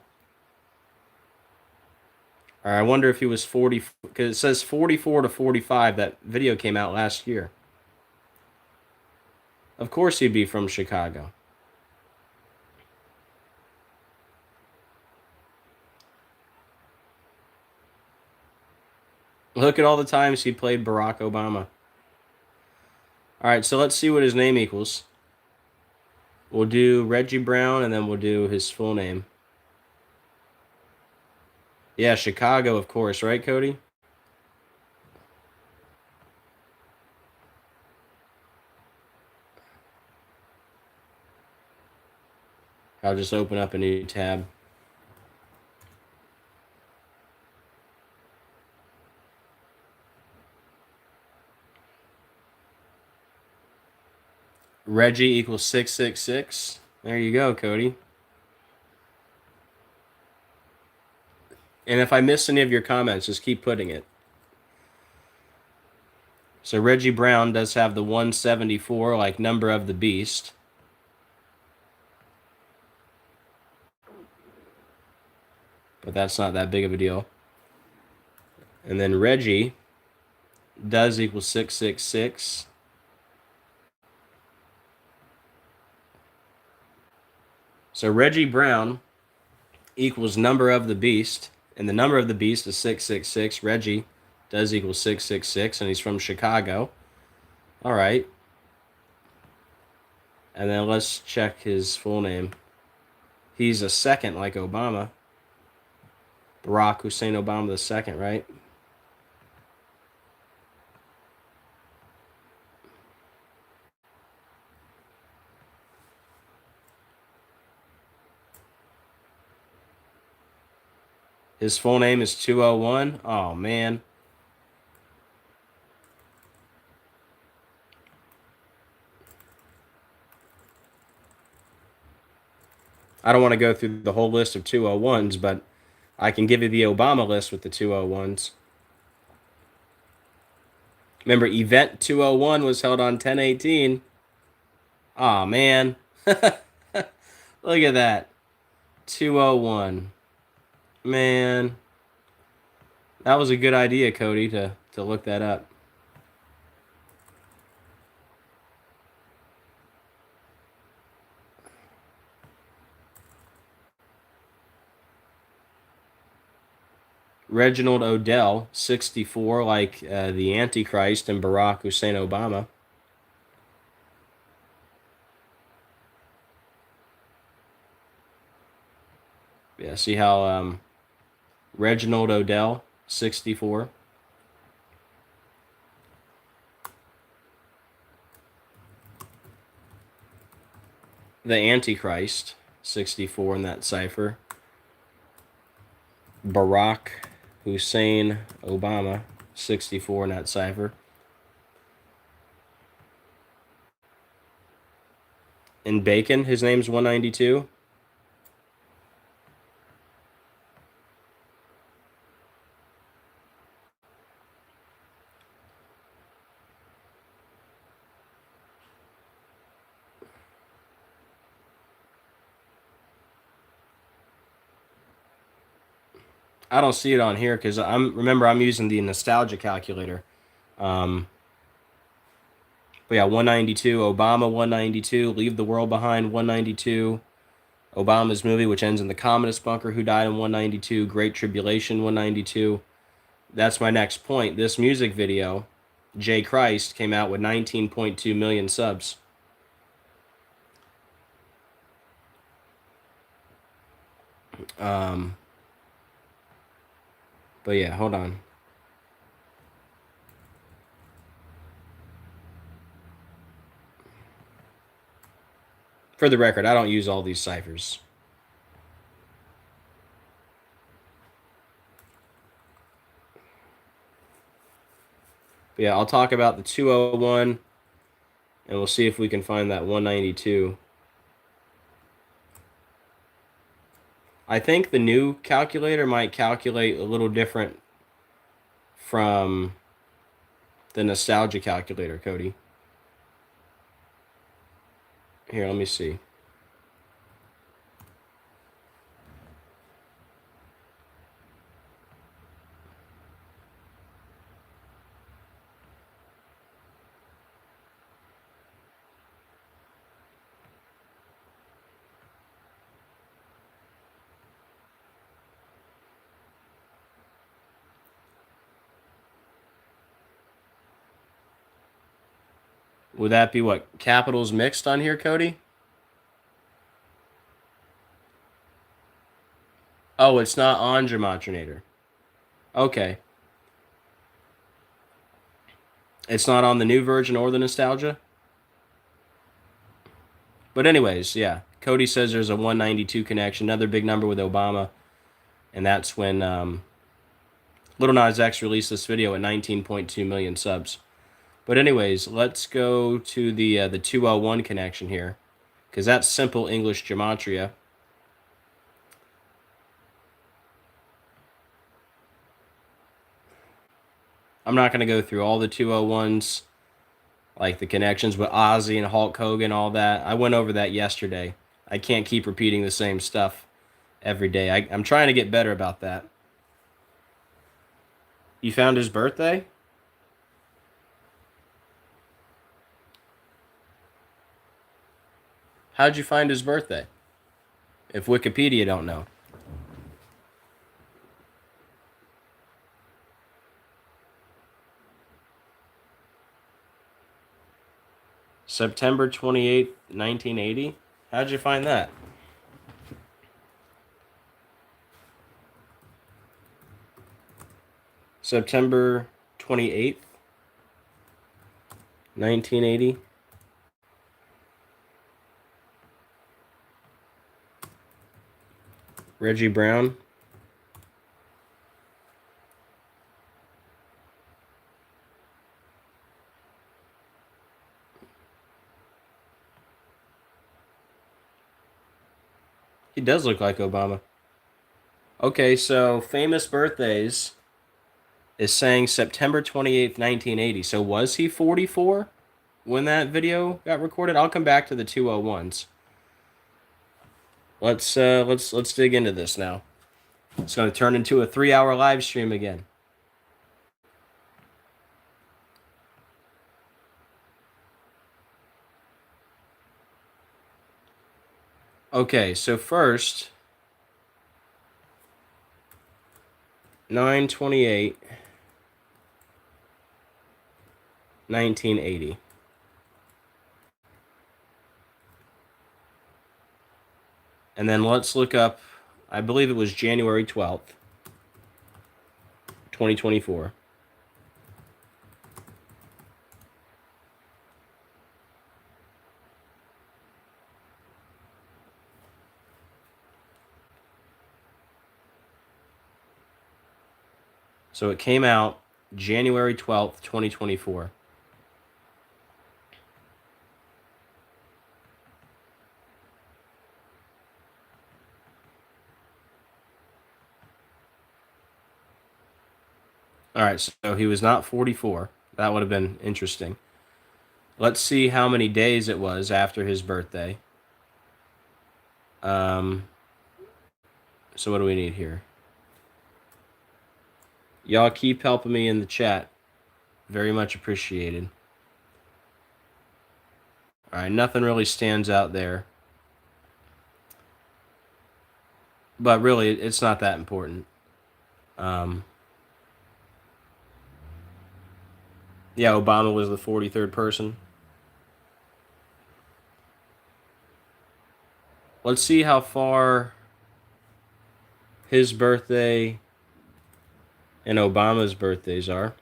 Or I wonder if he was 40, because it says 44 to 45. That video came out last year. Of course he'd be from Chicago. Look at all the times he played Barack Obama. All right, so let's see what his name equals. We'll do Reggie Brown, and then we'll do his full name. Yeah, Chicago, of course, right, Cody? I'll just open up a new tab. Reggie equals 666. There you go, Cody. And if I miss any of your comments, just keep putting it. So Reggie Brown does have the 174, like number of the beast. But that's not that big of a deal. And then Reggie does equal 666. So Reggie Brown equals number of the beast, And the number of the beast is 666. Reggie does equal 666, and he's from Chicago. All right. And then let's check his full name. He's a second, like Obama. Barack Hussein Obama the second, right? His full name is 201. Oh, man. I don't want to go through the whole list of 201s, but I can give you the Obama list with the 201s. Remember, Event 201 was held on 10/18. Aw, oh, man. Look at that. 201. Man. That was a good idea, Cody, to look that up. Reginald Odell, 64, like the Antichrist and Barack Hussein Obama. Yeah, see how Reginald Odell, 64. The Antichrist, 64 in that cipher. Barack Hussein Obama, 64 in that cipher. And Bacon, his name's 192. I don't see it on here because I'm using the nostalgia calculator. But yeah, 192. Obama 192. Leave the World Behind 192. Obama's movie, which ends in the communist bunker, who died in 192. Great Tribulation 192. That's my next point. This music video, J. Christ, came out with 19.2 million subs. But yeah, hold on. For the record, I don't use all these ciphers. But yeah, I'll talk about the 201, and we'll see if we can find that 192. I think the new calculator might calculate a little different from the nostalgia calculator, Cody. Here, let me see. Would that be what? Capitals mixed on here, Cody? Oh, it's not on Gematrinator. Okay. It's not on the new version or the nostalgia? But anyways, yeah. Cody says there's a 192 connection, another big number with Obama. And that's when Lil Nas X released this video at 19.2 million subs. But anyways, let's go to the 201 connection here, because that's simple English gematria. I'm not going to go through all the 201s, like the connections with Ozzy and Hulk Hogan, all that. I went over that yesterday. I can't keep repeating the same stuff every day. I'm trying to get better about that. You found his birthday? How'd you find his birthday? If Wikipedia don't know. September 28th, 1980. How'd you find that? September 28th, 1980. Reggie Brown. He does look like Obama. Okay, so famous birthdays is saying September 28th, 1980. So was he 44 when that video got recorded? I'll come back to the 201s. Let's dig into this now. It's going to turn into a 3-hour live stream again. Okay, so first 9/28 1980. And then let's look up, I believe it was January 12th, 2024. So it came out January 12th, 2024. All right, so he was not 44. That would have been interesting. Let's see how many days it was after his birthday. So what do we need here? Y'all keep helping me in the chat. Very much appreciated. All right, nothing really stands out there. But really, it's not that important. Yeah, Obama was the 43rd person. Let's see how far his birthday and Obama's birthdays are.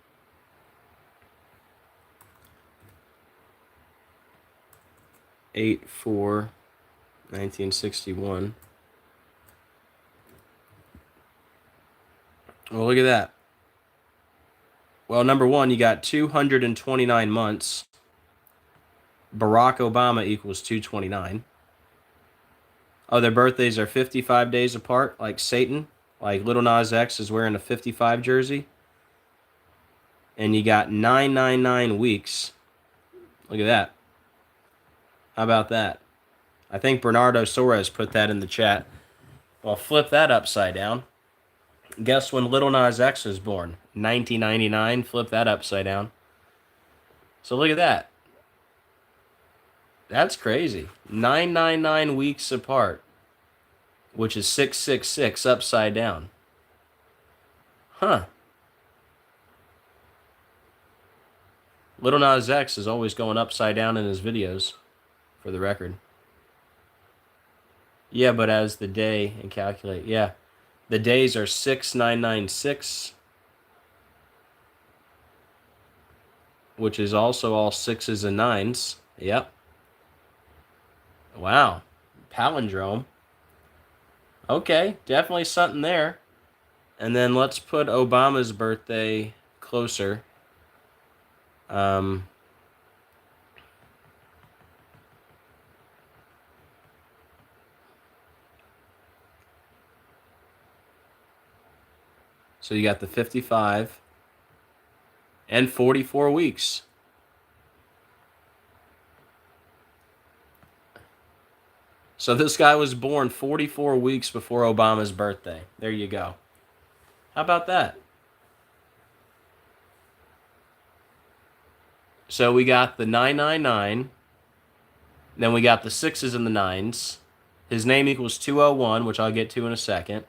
8/4/1961. Well, look at that. Well, number one, you got 229 months. Barack Obama equals 229. Oh, their birthdays are 55 days apart, like Satan. Like Little Nas X is wearing a 55 jersey. And you got 999 weeks. Look at that. How about that? I think Bernardo Soares put that in the chat. Well, flip that upside down. Guess when Little Nas X was born? 1999. Flip that upside down. So look at that. That's crazy. 999 weeks apart, which is 666 upside down. Huh. Little Nas X is always going upside down in his videos, for the record. Yeah, but as the day and calculate. Yeah. The days are 6996, which is also all sixes and nines. Yep. Wow. Palindrome. Okay, definitely something there. And then let's put Obama's birthday closer. So you got the 55 and 44 weeks. So this guy was born 44 weeks before Obama's birthday. There you go. How about that? So we got the 999. Then we got the sixes and the nines. His name equals 201, which I'll get to in a second.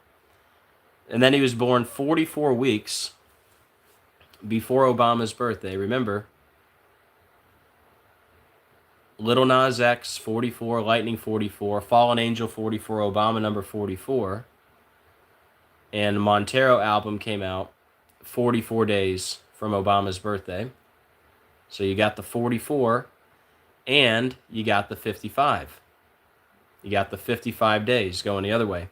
And then he was born 44 weeks before Obama's birthday. Remember, Little Nas X 44, Lightning 44, Fallen Angel 44, Obama number 44, and Montero album came out 44 days from Obama's birthday. So you got the 44 and you got the 55. You got the 55 days going the other way.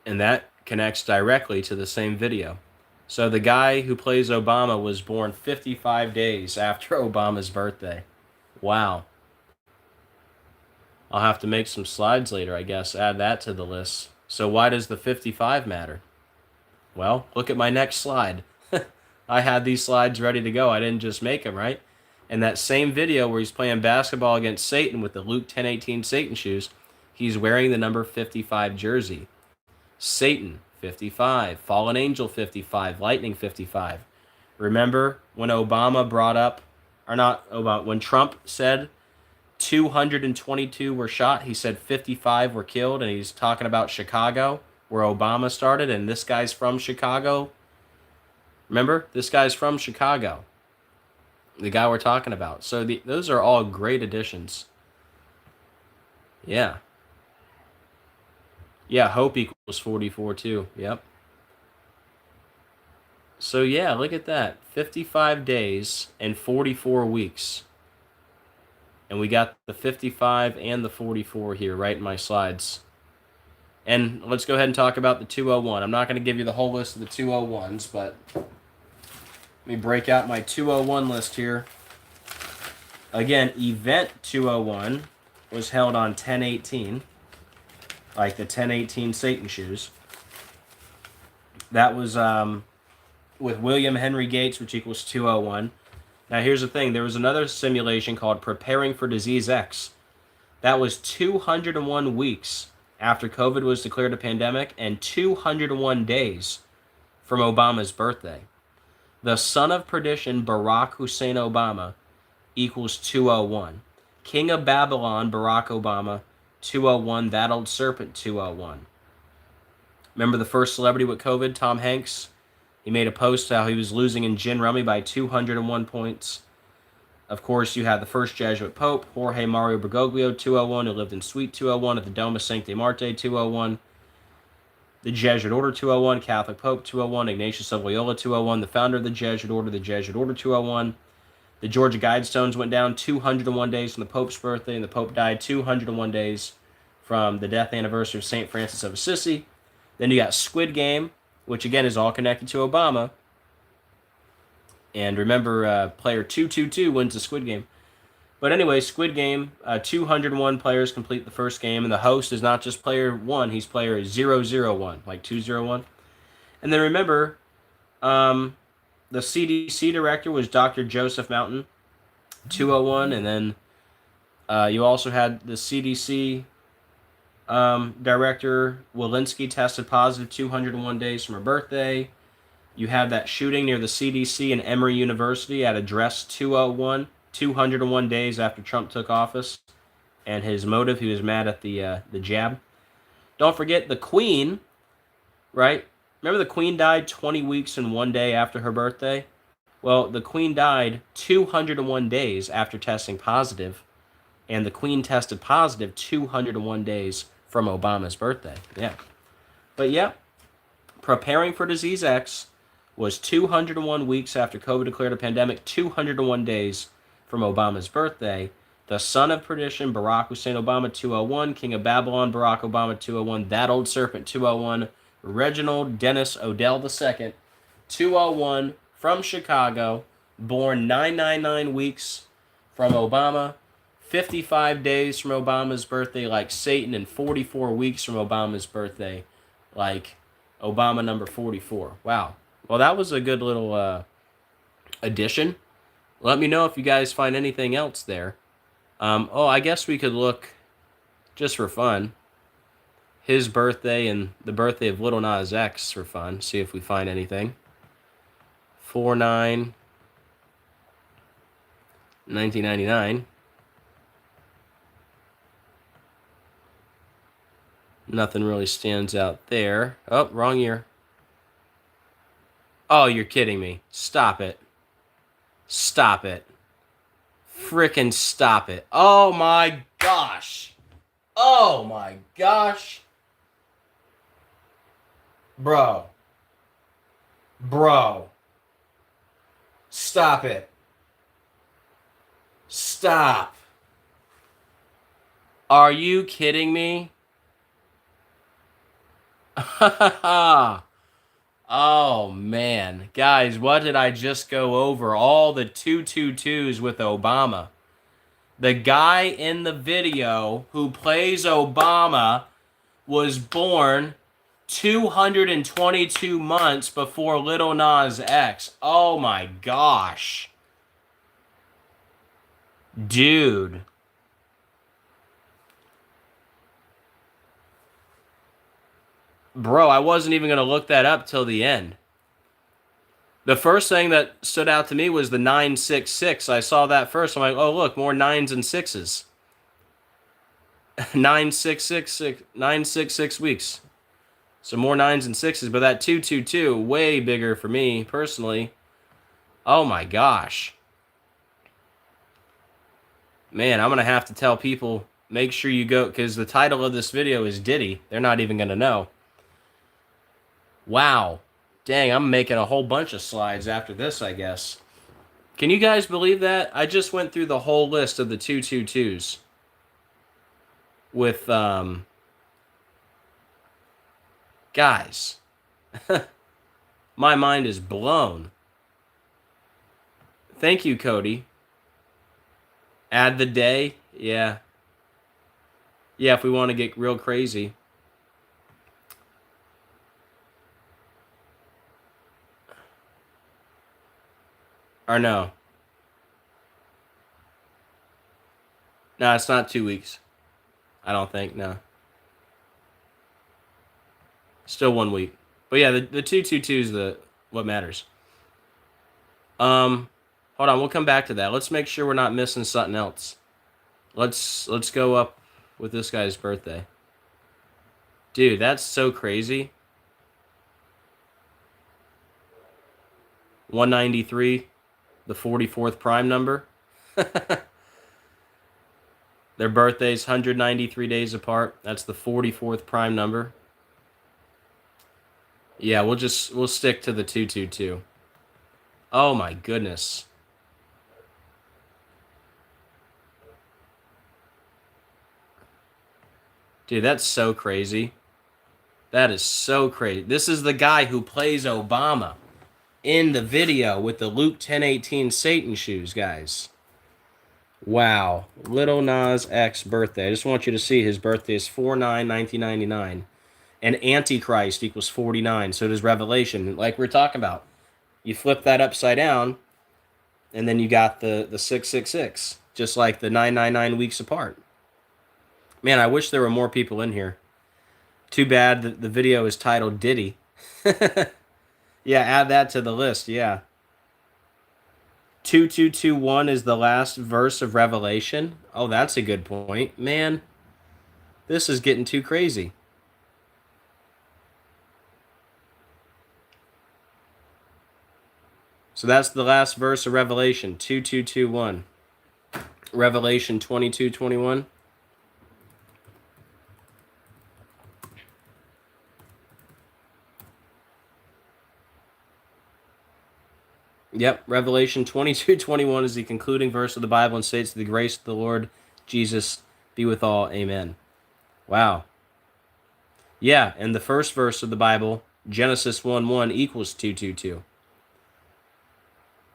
And that connects directly to the same video. So the guy who plays Obama was born 55 days after Obama's birthday. Wow. I'll have to make some slides later, I guess. Add that to the list. So why does the 55 matter? Well, look at my next slide. I had these slides ready to go. I didn't just make them, right? In that same video where he's playing basketball against Satan with the Luke 10:18 Satan shoes, he's wearing the number 55 jersey. Satan, 55. Fallen Angel, 55. Lightning, 55. Remember when Obama brought up, or not Obama, when Trump said 222 were shot, he said 55 were killed, and he's talking about Chicago, where Obama started, and this guy's from Chicago. Remember? This guy's from Chicago. The guy we're talking about. So those are all great additions. Yeah. Yeah, hope equals 44 too. Yep. So yeah, look at that. 55 days and 44 weeks. And we got the 55 and the 44 here right in my slides. And let's go ahead and talk about the 201. I'm not going to give you the whole list of the 201s, but let me break out my 201 list here. Again, event 201 was held on 10/18, like the 10/18 Satan shoes. That was with William Henry Gates, which equals 201. Now here's the thing. There was another simulation called Preparing for Disease X. That was 201 weeks after COVID was declared a pandemic and 201 days from Obama's birthday. The son of perdition, Barack Hussein Obama, equals 201. King of Babylon, Barack Obama, 201. That old serpent, 201. Remember the first celebrity with COVID, Tom Hanks? He made a post how he was losing in gin rummy by 201 points. Of course, you had the first Jesuit Pope, Jorge Mario Bergoglio, 201, who lived in Suite 201 at the Dome of Sancte Marte, 201. The Jesuit Order, 201. Catholic Pope, 201. Ignatius of Loyola, 201. The founder of the Jesuit Order, 201. The Georgia Guidestones went down 201 days from the Pope's birthday, and the Pope died 201 days from the death anniversary of St. Francis of Assisi. Then you got Squid Game, which again is all connected to Obama. And remember, player 222 wins the Squid Game. But anyway, Squid Game, 201 players complete the first game, and the host is not just player 1, he's player 001, like 201. And then remember, the CDC director was Dr. Joseph Mountain, 201, and then you also had the CDC director, Walensky, tested positive 201 days from her birthday. You have that shooting near the CDC and Emory University at address 201, 201 days after Trump took office. And his motive, he was mad at the jab. Don't forget the Queen, right? Remember the Queen died 20 weeks and 1 day after her birthday? Well, the Queen died 201 days after testing positive, and the Queen tested positive 201 days from Obama's birthday. Yeah. But yeah, Preparing for Disease X was 201 weeks after COVID declared a pandemic, 201 days from Obama's birthday. The son of perdition, Barack Hussein Obama, 201. King of Babylon, Barack Obama, 201. That old serpent, 201. Reginald Dennis Odell II, 201, from Chicago, born 999 weeks from Obama, 55 days from Obama's birthday like Satan, and 44 weeks from Obama's birthday like Obama number 44. Wow. Well, that was a good little addition. Let me know if you guys find anything else there. I guess we could look, just for fun, his birthday and the birthday of Little Nas X for fun. See if we find anything. 4/9/1999. Nothing really stands out there. Oh, wrong year. Oh, you're kidding me. Stop it. Stop it. Frickin' stop it. Oh my gosh. Oh my gosh. Bro. Bro. Stop it. Stop. Are you kidding me? Oh man. Guys, what did I just go over? All the 222s with Obama. The guy in the video who plays Obama was born 222 months before Lil Nas X. Oh my gosh. Dude. Bro, I wasn't even going to look that up till the end. The first thing that stood out to me was the 966. I saw that first. I'm like, oh, look, more nines and sixes. 966 weeks. So more nines and sixes, but that 222, way bigger for me personally. Oh my gosh. Man, I'm going to have to tell people, make sure you go, because the title of this video is Diddy. They're not even going to know. Wow. Dang, I'm making a whole bunch of slides after this, I guess. Can you guys believe that? I just went through the whole list of the 222s. With, guys. My mind is blown. Thank you, Cody. Add the day. Yeah. Yeah, if we want to get real crazy. Or no. No, it's not 2 weeks. I don't think, no. Still 1 week. But yeah, the 222 is what matters. Hold on, we'll come back to that. Let's make sure we're not missing something else. Let's go up with this guy's birthday. Dude, that's so crazy. 193, the 44th prime number. Their birthdays 193 days apart. That's the 44th prime number. Yeah, we'll stick to the 222. Oh my goodness. Dude, that's so crazy. That is so crazy. This is the guy who plays Obama in the video with the Luke 10:18 Satan shoes, guys. Wow. Lil Nas X birthday. I just want you to see his birthday is 4/9/1999. And Antichrist equals 49. So does Revelation, like we're talking about. You flip that upside down, and then you got the 666, just like the 999 weeks apart. Man, I wish there were more people in here. Too bad that the video is titled Diddy. Yeah, add that to the list, yeah. 2221 is the last verse of Revelation. Oh, that's a good point. Man, this is getting too crazy. So that's the last verse of Revelation, 2221. Revelation 22:21. Yep, Revelation 22:21 is the concluding verse of the Bible and states, "The grace of the Lord Jesus be with all." Amen. Wow. Yeah, and the first verse of the Bible, Genesis 1:1 equals 222.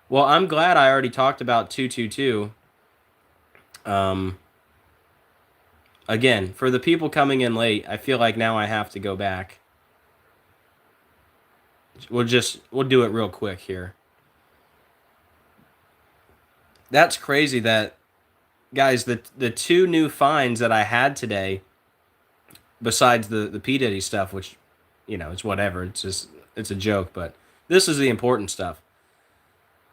Well, I'm glad I already talked about 222. Again, for the people coming in late, I feel like now I have to go back. We'll do it real quick here. That's crazy that, guys, the two new finds that I had today, besides the P. Diddy stuff, which, it's whatever. It's a joke, but this is the important stuff.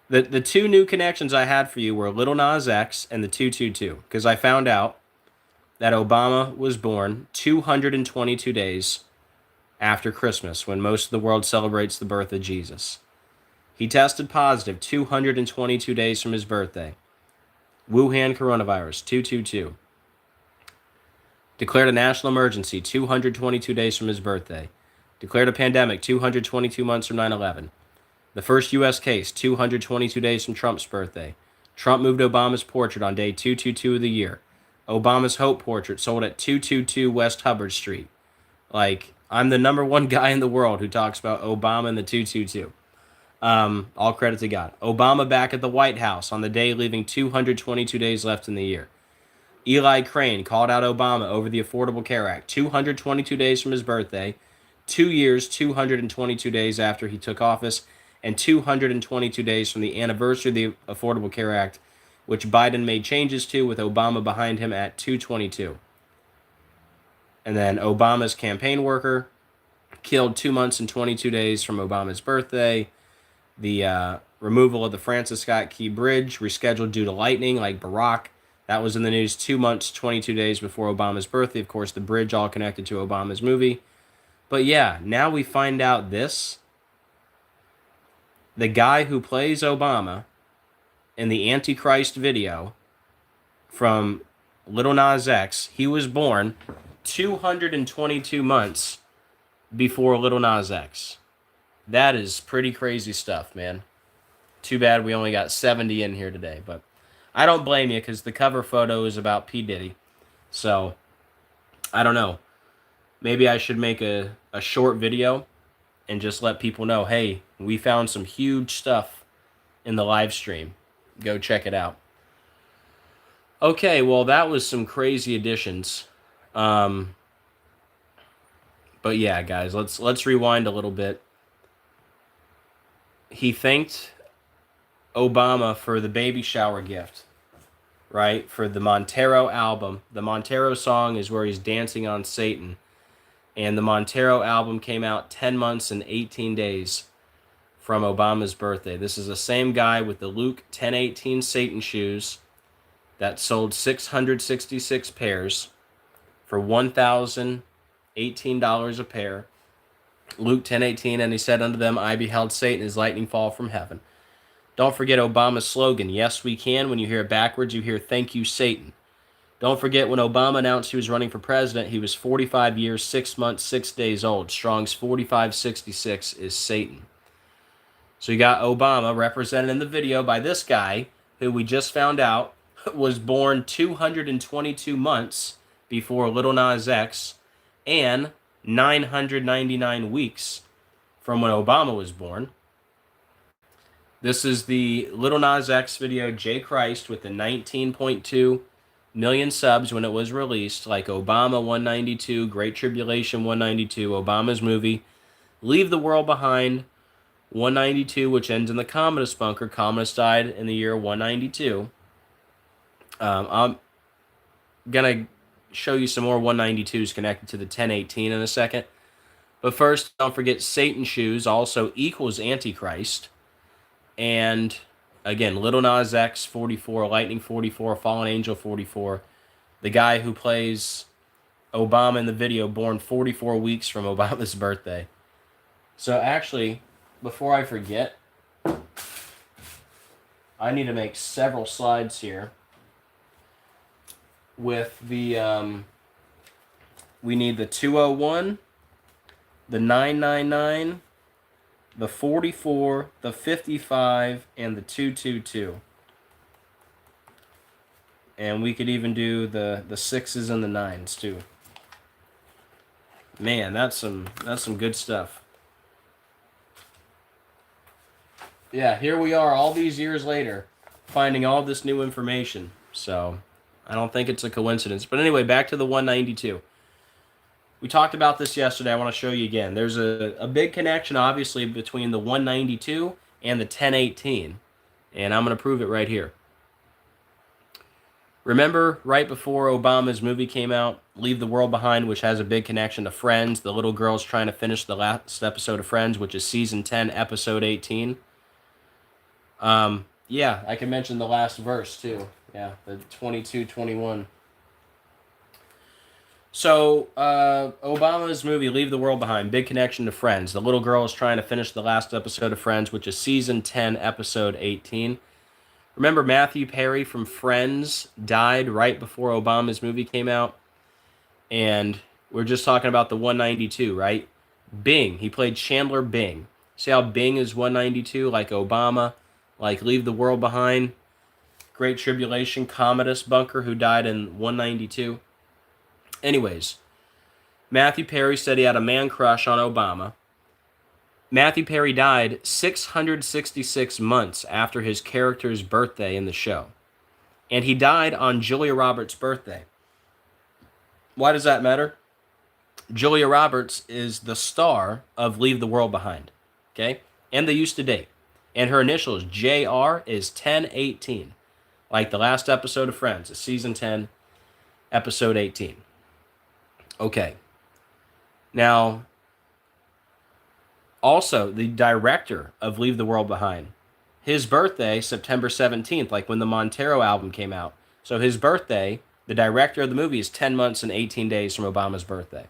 The two new connections I had for you were Lil Nas X and the 222, because I found out that Obama was born 222 days after Christmas, when most of the world celebrates the birth of Jesus. He tested positive 222 days from his birthday. Wuhan coronavirus, 222. Declared a national emergency 222 days from his birthday. Declared a pandemic 222 months from 9/11. The first U.S. case 222 days from Trump's birthday. Trump moved Obama's portrait on day 222 of the year. Obama's Hope portrait sold at 222 West Hubbard Street. Like, I'm the number one guy in the world who talks about Obama and the 222. All credit to God. Obama back at the White House on the day leaving 222 days left in the year. Eli Crane called out Obama over the Affordable Care Act 222 days from his birthday, 2 years, 222 days after he took office, and 222 days from the anniversary of the Affordable Care Act, which Biden made changes to with Obama behind him at 222. And then Obama's campaign worker killed 2 months and 22 days from Obama's birthday. The removal of the Francis Scott Key Bridge rescheduled due to lightning, like Barack. That was in the news 2 months, 22 days before Obama's birthday. Of course, the bridge all connected to Obama's movie. But yeah, now we find out this. The guy who plays Obama in the Antichrist video from Lil Nas X, he was born 222 months before Lil Nas X. That is pretty crazy stuff, man. Too bad we only got 70 in here today, but I don't blame you because the cover photo is about P. Diddy. So, I don't know. Maybe I should make a short video and just let people know, hey, we found some huge stuff in the live stream. Go check it out. Okay, well, that was some crazy additions. But yeah, guys, let's rewind a little bit. He thanked Obama for the baby shower gift, right? For the Montero album. The Montero song is where he's dancing on Satan. And the Montero album came out 10 months and 18 days from Obama's birthday. This is the same guy with the Luke 10:18 Satan shoes that sold 666 pairs for $1,018 a pair. Luke 10:18, and he said unto them, I beheld Satan as lightning fall from heaven. Don't forget Obama's slogan, yes we can. When you hear it backwards, you hear thank you, Satan. Don't forget when Obama announced he was running for president, he was 45 years, 6 months, 6 days old. Strong's 4566 is Satan. So you got Obama represented in the video by this guy, who we just found out was born 222 months before Lil Nas X and 999 weeks from when Obama was born. This is the Lil Nas X video, J. Christ, with the 19.2 million subs when it was released, like Obama 192, Great Tribulation 192, Obama's movie, Leave the World Behind 192, which ends in the communist bunker. Communists died in the year 192. I'm going to show you some more 192s connected to the 1018 in a second. But first, don't forget Satan shoes also equals Antichrist. And again, Lil Nas X 44, Lightning 44, Fallen Angel 44. The guy who plays Obama in the video, born 44 weeks from Obama's birthday. So actually, before I forget, I need to make several slides here with the, we need the 201, the 999, the 44, the 55, and the 222. And we could even do the 6s and the 9s too. Man, that's some good stuff. Yeah, here we are all these years later, finding all this new information. So, I don't think it's a coincidence. But anyway, back to the 192. We talked about this yesterday. I want to show you again. There's a big connection, obviously, between the 192 and the 1018. And I'm going to prove it right here. Remember, right before Obama's movie came out, Leave the World Behind, which has a big connection to Friends. The little girl's trying to finish the last episode of Friends, which is season 10, episode 18. Yeah, I can mention the last verse, too. Yeah, the 22-21. So, Obama's movie Leave the World Behind, big connection to Friends. The little girl is trying to finish the last episode of Friends, which is season 10, episode 18. Remember Matthew Perry from Friends died right before Obama's movie came out? And we're just talking about the 192, right? Bing, he played Chandler Bing. See how Bing is 192, like Obama, like Leave the World Behind, Great Tribulation, Commodus Bunker, who died in 192. Anyways, Matthew Perry said he had a man crush on Obama. Matthew Perry died 666 months after his character's birthday in the show. And he died on Julia Roberts' birthday. Why does that matter? Julia Roberts is the star of Leave the World Behind. Okay? And they used to date. And her initials, JR, is 1018. Like the last episode of Friends, it's season 10, episode 18. Okay. Now, also, the director of Leave the World Behind, his birthday, September 17th, like when the Montero album came out. So his birthday, the director of the movie, is 10 months and 18 days from Obama's birthday.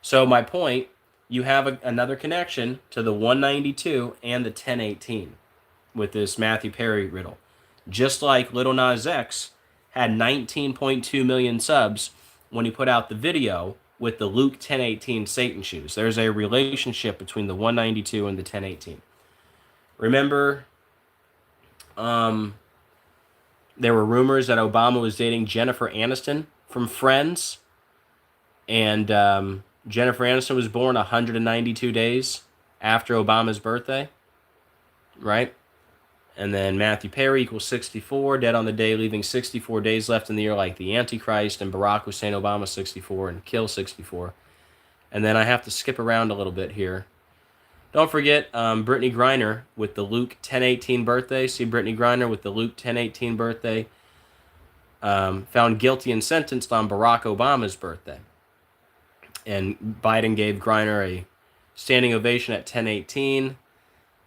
So my point, you have another connection to the 192 and the 1018 with this Matthew Perry riddle. Just like Lil Nas X had 19.2 million subs when he put out the video with the Luke 1018 Satan shoes. There's a relationship between the 192 and the 1018. Remember, there were rumors that Obama was dating Jennifer Aniston from Friends, and Jennifer Aniston was born 192 days after Obama's birthday, right? And then Matthew Perry equals 64, dead on the day, leaving 64 days left in the year like the Antichrist, and Barack Hussein Obama 64 and kill 64. And then I have to skip around a little bit here. Don't forget Brittany Griner with the Luke 1018 birthday. See Brittany Griner with the Luke 1018 birthday. Found guilty and sentenced on Barack Obama's birthday. And Biden gave Griner a standing ovation at 1018.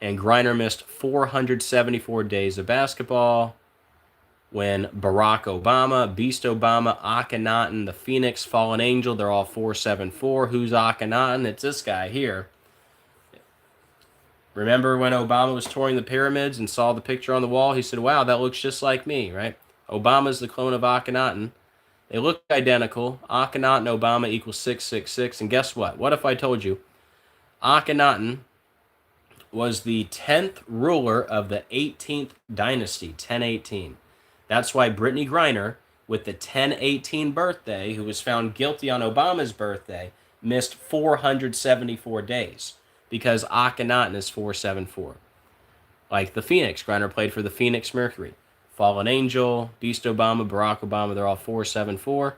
And Griner missed 474 days of basketball when Barack Obama, Beast Obama, Akhenaten, the Phoenix, Fallen Angel, they're all 474. Who's Akhenaten? It's this guy here. Remember when Obama was touring the pyramids and saw the picture on the wall? He said, wow, that looks just like me, right? Obama's the clone of Akhenaten. They look identical. Akhenaten Obama equals 666. And guess what? What if I told you Akhenaten was the 10th ruler of the 18th dynasty, 1018. That's why Brittany Griner, with the 1018 birthday, who was found guilty on Obama's birthday, missed 474 days because Akhenaten is 474. Like the Phoenix, Griner played for the Phoenix Mercury. Fallen Angel, Beast Obama, Barack Obama, they're all 474.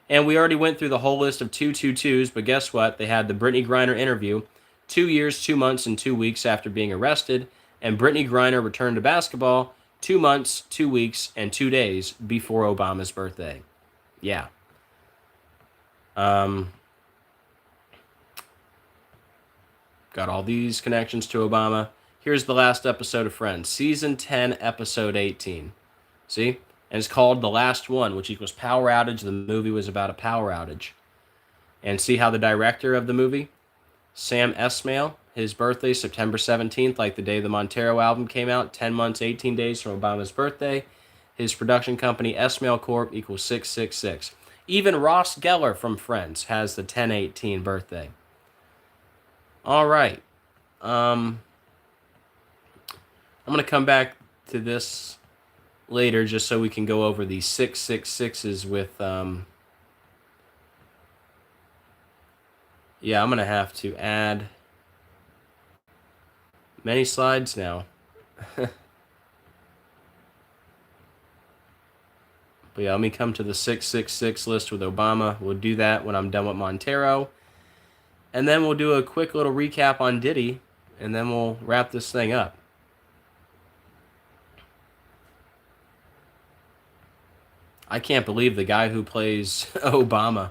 And we already went through the whole list of 222s, but guess what? They had the Brittany Griner interview 2 years, 2 months, and 2 weeks after being arrested, and Brittany Griner returned to basketball 2 months, 2 weeks, and 2 days before Obama's birthday. Yeah. Got all these connections to Obama. Here's the last episode of Friends, season 10, episode 18. See? And it's called The Last One, which equals power outage. The movie was about a power outage. And see how the director of the movie, Sam Esmail, his birthday, September 17th, like the day the Montero album came out, 10 months, 18 days from Obama's birthday. His production company, Esmail Corp, equals 666. Even Ross Geller from Friends has the 1018 birthday. All right. I'm going to come back to this later just so we can go over these 666s with... Yeah, I'm going to have to add many slides now. But yeah, let me come to the 666 list with Obama. We'll do that when I'm done with Montero. And then we'll do a quick little recap on Diddy, and then we'll wrap this thing up. I can't believe the guy who plays Obama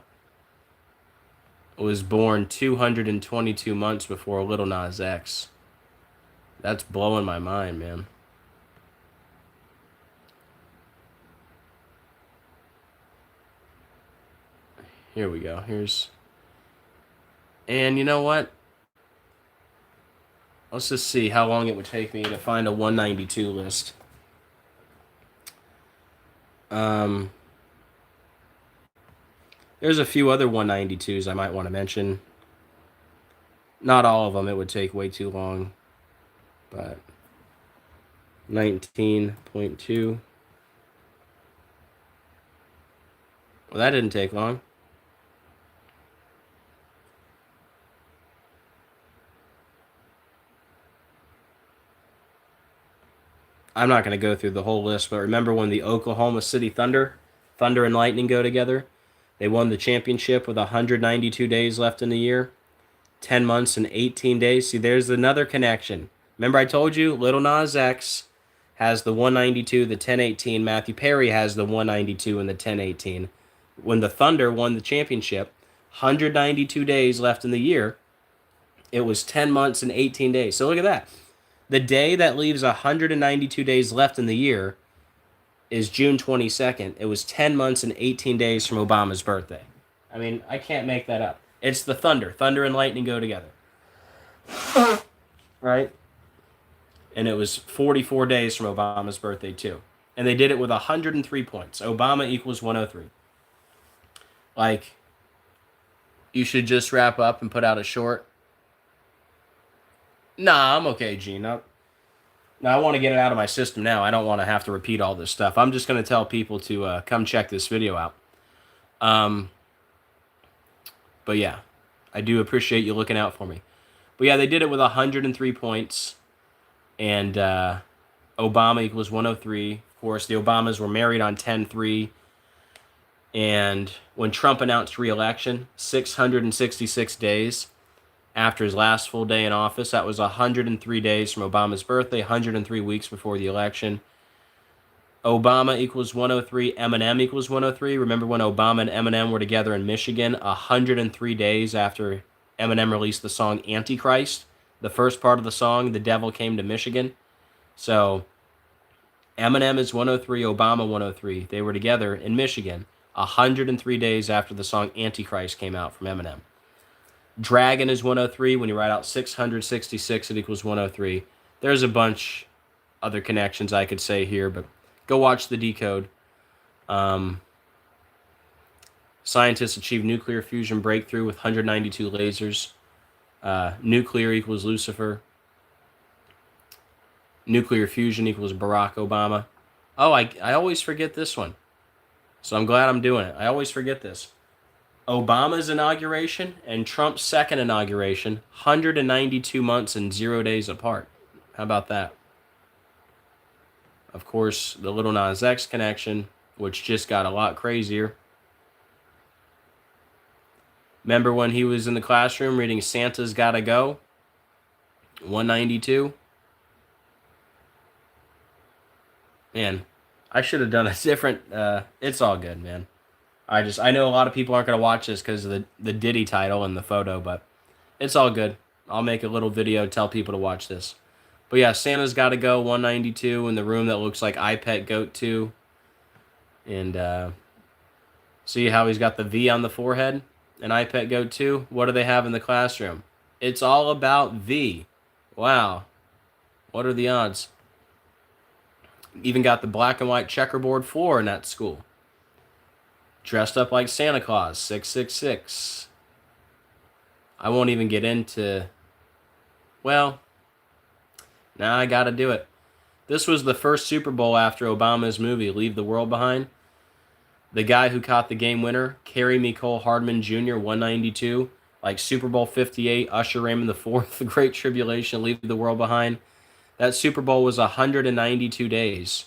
was born 222 months before Lil Nas X. That's blowing my mind, man. Here we go. And you know what? Let's just see how long it would take me to find a 192 list. There's a few other 192s I might want to mention. Not all of them. It would take way too long. But 19.2. Well, that didn't take long. I'm not going to go through the whole list, but remember when the Oklahoma City Thunder and Lightning go together? They won the championship with 192 days left in the year, 10 months and 18 days. See, there's another connection. Remember I told you Lil Nas X has the 192, the 1018. Matthew Perry has the 192 and the 1018. When the Thunder won the championship, 192 days left in the year, it was 10 months and 18 days. So look at that. The day that leaves 192 days left in the year is June 22nd. It was 10 months and 18 days from Obama's birthday. I mean, I can't make that up. It's the Thunder. Thunder and Lightning go together. Right? And it was 44 days from Obama's birthday, too. And they did it with 103 points. Obama equals 103. Like, you should just wrap up and put out a short. Nah, I'm okay, Gene. Now I want to get it out of my system now. I don't want to have to repeat all this stuff. I'm just going to tell people to come check this video out. But yeah, I do appreciate you looking out for me. But yeah, they did it with 103 points. And Obama equals 103. Of course, the Obamas were married on 10-3. And when Trump announced re-election, 666 days after his last full day in office, that was 103 days from Obama's birthday, 103 weeks before the election. Obama equals 103, Eminem equals 103. Remember when Obama and Eminem were together in Michigan 103 days after Eminem released the song Antichrist? The first part of the song, The Devil Came to Michigan. So Eminem is 103, Obama 103. They were together in Michigan 103 days after the song Antichrist came out from Eminem. Dragon is 103. When you write out 666, it equals 103. There's a bunch other connections I could say here, but go watch the decode. Scientists achieve nuclear fusion breakthrough with 192 lasers. Nuclear equals Lucifer. Nuclear fusion equals Barack Obama. Oh, I always forget this one. So I'm glad I'm doing it. I always forget this. Obama's inauguration and Trump's second inauguration, 192 months and 0 days apart. How about that? Of course, the Lil Nas X connection, which just got a lot crazier. Remember when he was in the classroom reading Santa's Gotta Go? 192. Man, I should have done a different... it's all good, man. I know a lot of people aren't going to watch this because of the Diddy title and the photo, but it's all good. I'll make a little video to tell people to watch this. But yeah, Santa's Gotta Go, 192 in the room that looks like I Pet Goat 2. And see how he's got the V on the forehead? And I Pet Goat 2? What do they have in the classroom? It's all about V. Wow. What are the odds? Even got the black and white checkerboard floor in that school. Dressed up like Santa Claus, 666. I won't even get into... Well, now I gotta do it. This was the first Super Bowl after Obama's movie, Leave the World Behind. The guy who caught the game winner, Kerry Nicole Hardman Jr., 192. Like Super Bowl 58, Usher Raymond IV, The Great Tribulation, Leave the World Behind. That Super Bowl was 192 days.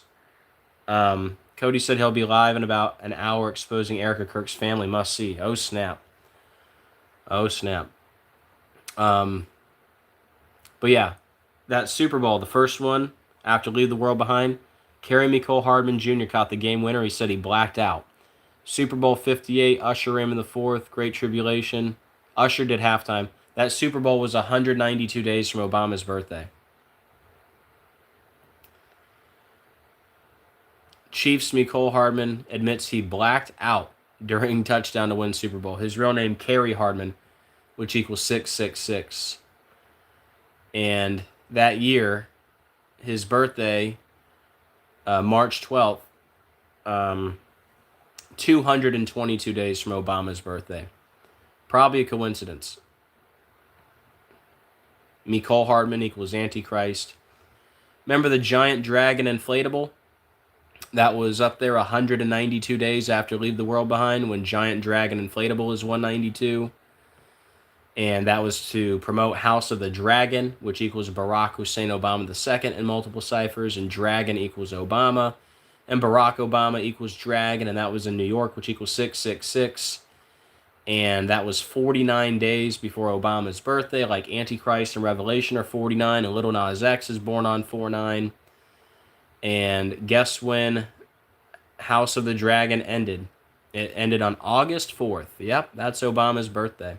Cody said he'll be live in about an hour exposing Erica Kirk's family. Must see. Oh, snap. Oh, snap. But yeah, that Super Bowl, the first one, after Leave the World Behind, Kerry Nicole Hardman Jr. caught the game winner. He said he blacked out. Super Bowl 58, Usher Raymond IV, Great Tribulation. Usher did halftime. That Super Bowl was 192 days from Obama's birthday. Chiefs Nicole Hardman admits he blacked out during touchdown to win Super Bowl. His real name, Kerry Hardman, which equals 666. And that year, his birthday, March 12th, 222 days from Obama's birthday. Probably a coincidence. Nicole Hardman equals Antichrist. Remember the giant dragon inflatable? That was up there 192 days after Leave the World Behind, when Giant Dragon Inflatable is 192. And that was to promote House of the Dragon, which equals Barack Hussein Obama II in multiple ciphers, and Dragon equals Obama. And Barack Obama equals Dragon, and that was in New York, which equals 666. And that was 49 days before Obama's birthday, like Antichrist and Revelation are 49, and Little Nas X is born on 49. And guess when House of the Dragon ended? It ended on August 4th. Yep, that's Obama's birthday.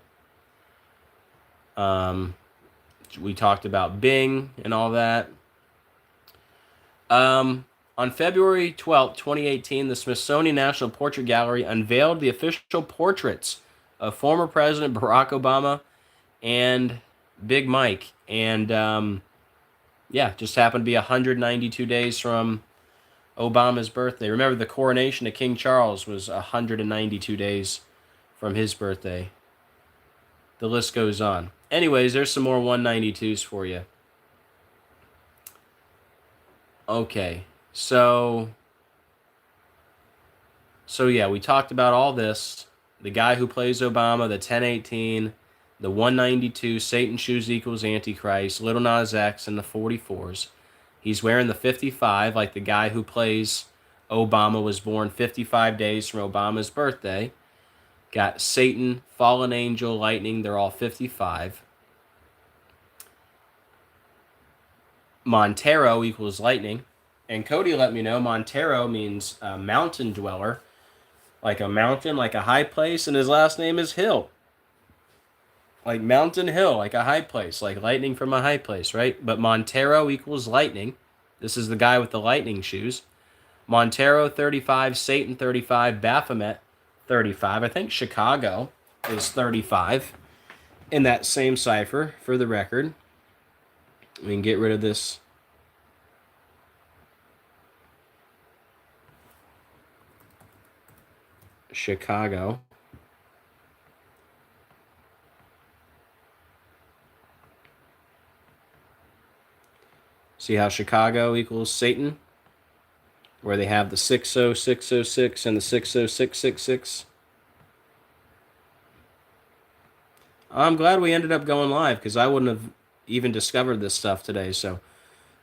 We talked about Bing and all that. On February 12th, 2018, the Smithsonian National Portrait Gallery unveiled the official portraits of former President Barack Obama and Big Mike. And just happened to be 192 days from Obama's birthday. Remember, the coronation of King Charles was 192 days from his birthday. The list goes on. Anyways, there's some more 192s for you. Okay, so yeah, we talked about all this. The guy who plays Obama, the 1018, the 192, Satan shoes equals Antichrist, Little Nas X, and the 44s. He's wearing the 55, like the guy who plays Obama was born 55 days from Obama's birthday. Got Satan, Fallen Angel, Lightning, they're all 55. Montero equals Lightning. And Cody let me know Montero means mountain dweller. Like a mountain, like a high place, and his last name is Hill. Like Mountain Hill, like a high place, like lightning from a high place, right? But Montero equals Lightning. This is the guy with the lightning shoes. Montero 35, Satan 35, Baphomet 35. I think Chicago is 35 in that same cipher, for the record. We can get rid of this. Chicago. See how Chicago equals Satan? Where they have the 60606 and the 60666. I'm glad we ended up going live, because I wouldn't have even discovered this stuff today. So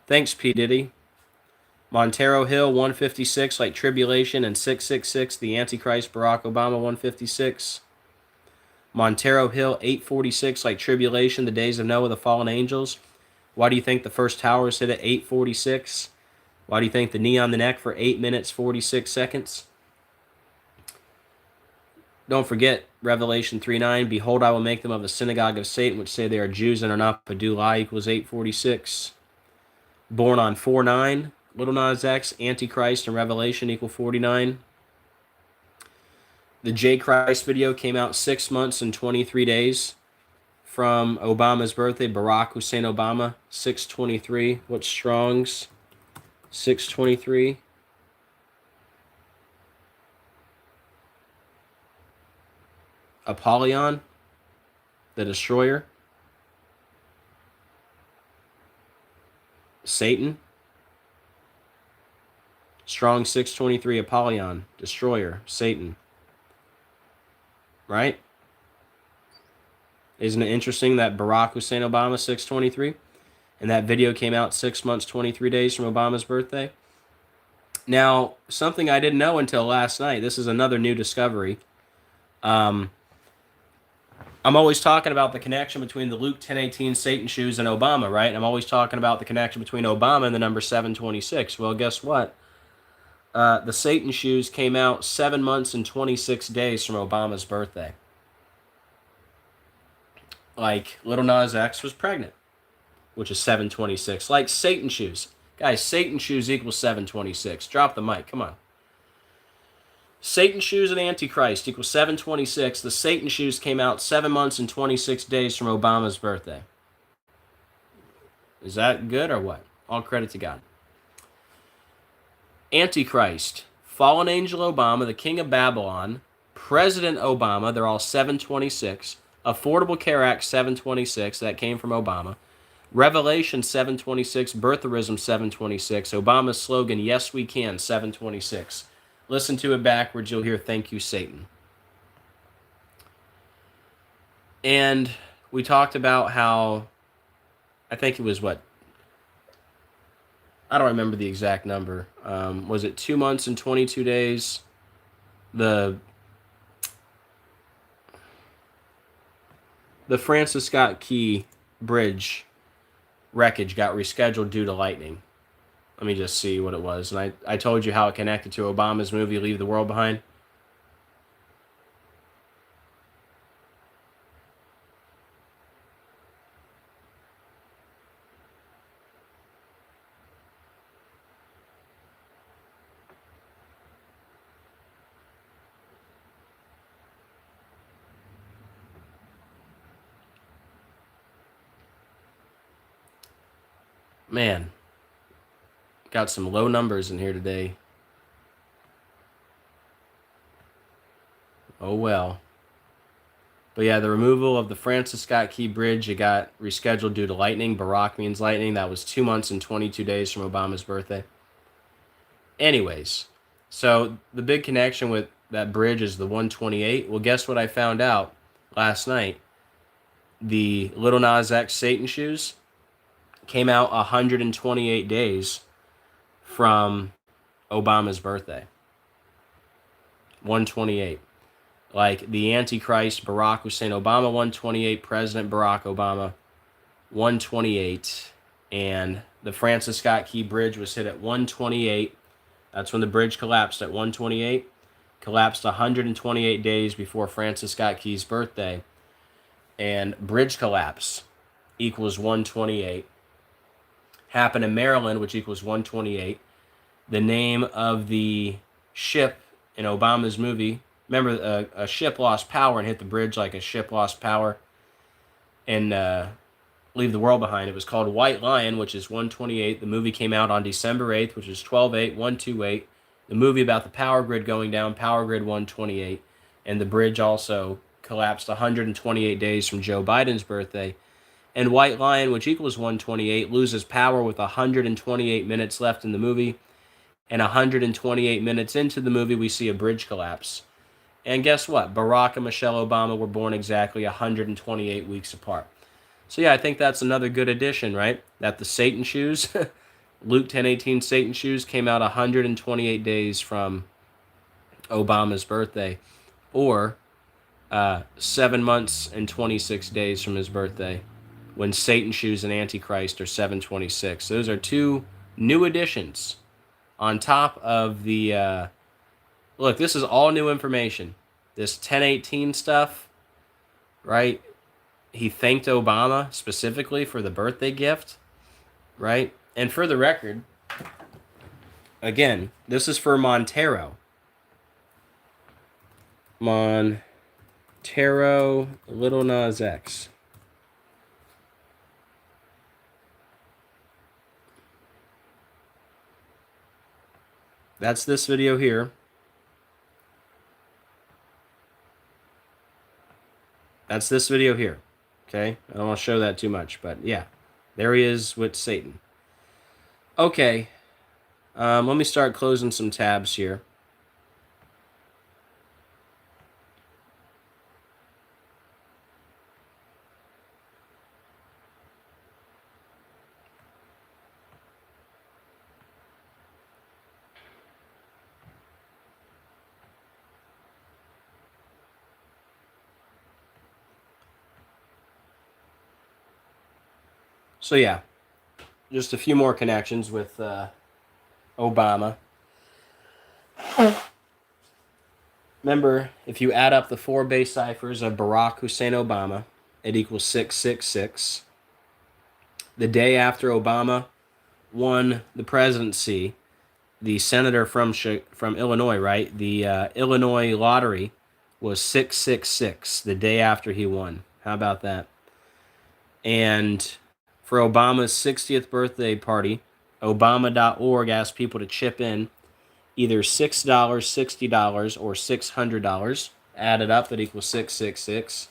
thanks, P. Diddy. Montero Hill 156, like Tribulation, and 666, the Antichrist Barack Obama 156. Montero Hill 846, like Tribulation, the Days of Noah, the Fallen Angels. Why do you think the first towers hit at 846? Why do you think the knee on the neck for 8 minutes 46 seconds? Don't forget Revelation 3:9. Behold, I will make them of the synagogue of Satan, which say they are Jews and are not, but do lie, equals 846. Born on 4:9. Little Nas X, Antichrist, and Revelation equal 49. The J. Christ video came out 6 months and 23 days from Obama's birthday. Barack Hussein Obama, 623. What's Strong's? 623. Apollyon, the Destroyer. Satan. Strong 623, Apollyon, Destroyer, Satan. Right? Isn't it interesting that Barack Hussein Obama 623? And that video came out 6 months, 23 days from Obama's birthday? Now, something I didn't know until last night. This is another new discovery. I'm always talking about the connection between the Luke 10:18 Satan shoes and Obama, right? I'm always talking about the connection between Obama and the number 726. Well, guess what? The Satan shoes came out 7 months and 26 days from Obama's birthday. Like Little Nas X was pregnant, which is 726. Like Satan shoes. Guys, Satan shoes equals 726. Drop the mic. Come on. Satan shoes and Antichrist equals 726. The Satan shoes came out 7 months and 26 days from Obama's birthday. Is that good or what? All credit to God. Antichrist, fallen angel Obama, the king of Babylon, President Obama, they're all 726. Affordable Care Act 726, that came from Obama. Revelation 726, birtherism 726, Obama's slogan, yes we can 726. Listen to it backwards, you'll hear thank you Satan. And we talked about how, I think it was what, I don't remember the exact number. Was it 2 months and 22 days? The Francis Scott Key Bridge wreckage got rescheduled due to lightning. Let me just see what it was. And I told you how it connected to Obama's movie Leave the World Behind. Man, got some low numbers in here today. Oh well. But yeah, the removal of the Francis Scott Key Bridge, it got rescheduled due to lightning. Barack means lightning. That was 2 months and 22 days from Obama's birthday. Anyways, so the big connection with that bridge is the 128. Well, guess what I found out last night? The Little Nas X Satan shoes came out 128 days from Obama's birthday. 128. Like the Antichrist, Barack Hussein Obama, 128. President Barack Obama, 128. And the Francis Scott Key Bridge was hit at 128. That's when the bridge collapsed at 128. Collapsed 128 days before Francis Scott Key's birthday. And bridge collapse equals 128. Happened in Maryland, which equals 128. The name of the ship in Obama's movie, remember a ship lost power and hit the bridge like a ship lost power and Leave the World Behind. It was called White Lion, which is 128. The movie came out on December 8th, which is 12/8, 128. The movie about the power grid going down, Power Grid 128. And the bridge also collapsed 128 days from Joe Biden's birthday. And White Lion, which equals 128, loses power with 128 minutes left in the movie. And 128 minutes into the movie, we see a bridge collapse. And guess what? Barack and Michelle Obama were born exactly 128 weeks apart. So yeah, I think that's another good addition, right? That the Satan shoes, Luke 10:18 Satan shoes, came out 128 days from Obama's birthday. Or 7 months and 26 days from his birthday, when Satan shoes and Antichrist are 726. Those are two new additions on top of the look, this is all new information. This 1018 stuff, right? He thanked Obama specifically for the birthday gift, right? And for the record, again, this is for Montero. Montero Little Nas X. That's this video here. That's this video here. Okay? I don't want to show that too much, but yeah. There he is with Satan. Okay. Let me start closing some tabs here. So yeah, just a few more connections with Obama. Remember, if you add up the 4 base ciphers of Barack Hussein Obama, it equals 666. The day after Obama won the presidency, the senator from Illinois, right? The Illinois lottery was 666 the day after he won. How about that? And for Obama's 60th birthday party, Obama.org asked people to chip in either $6, $60, or $600. Added up, that equals 666.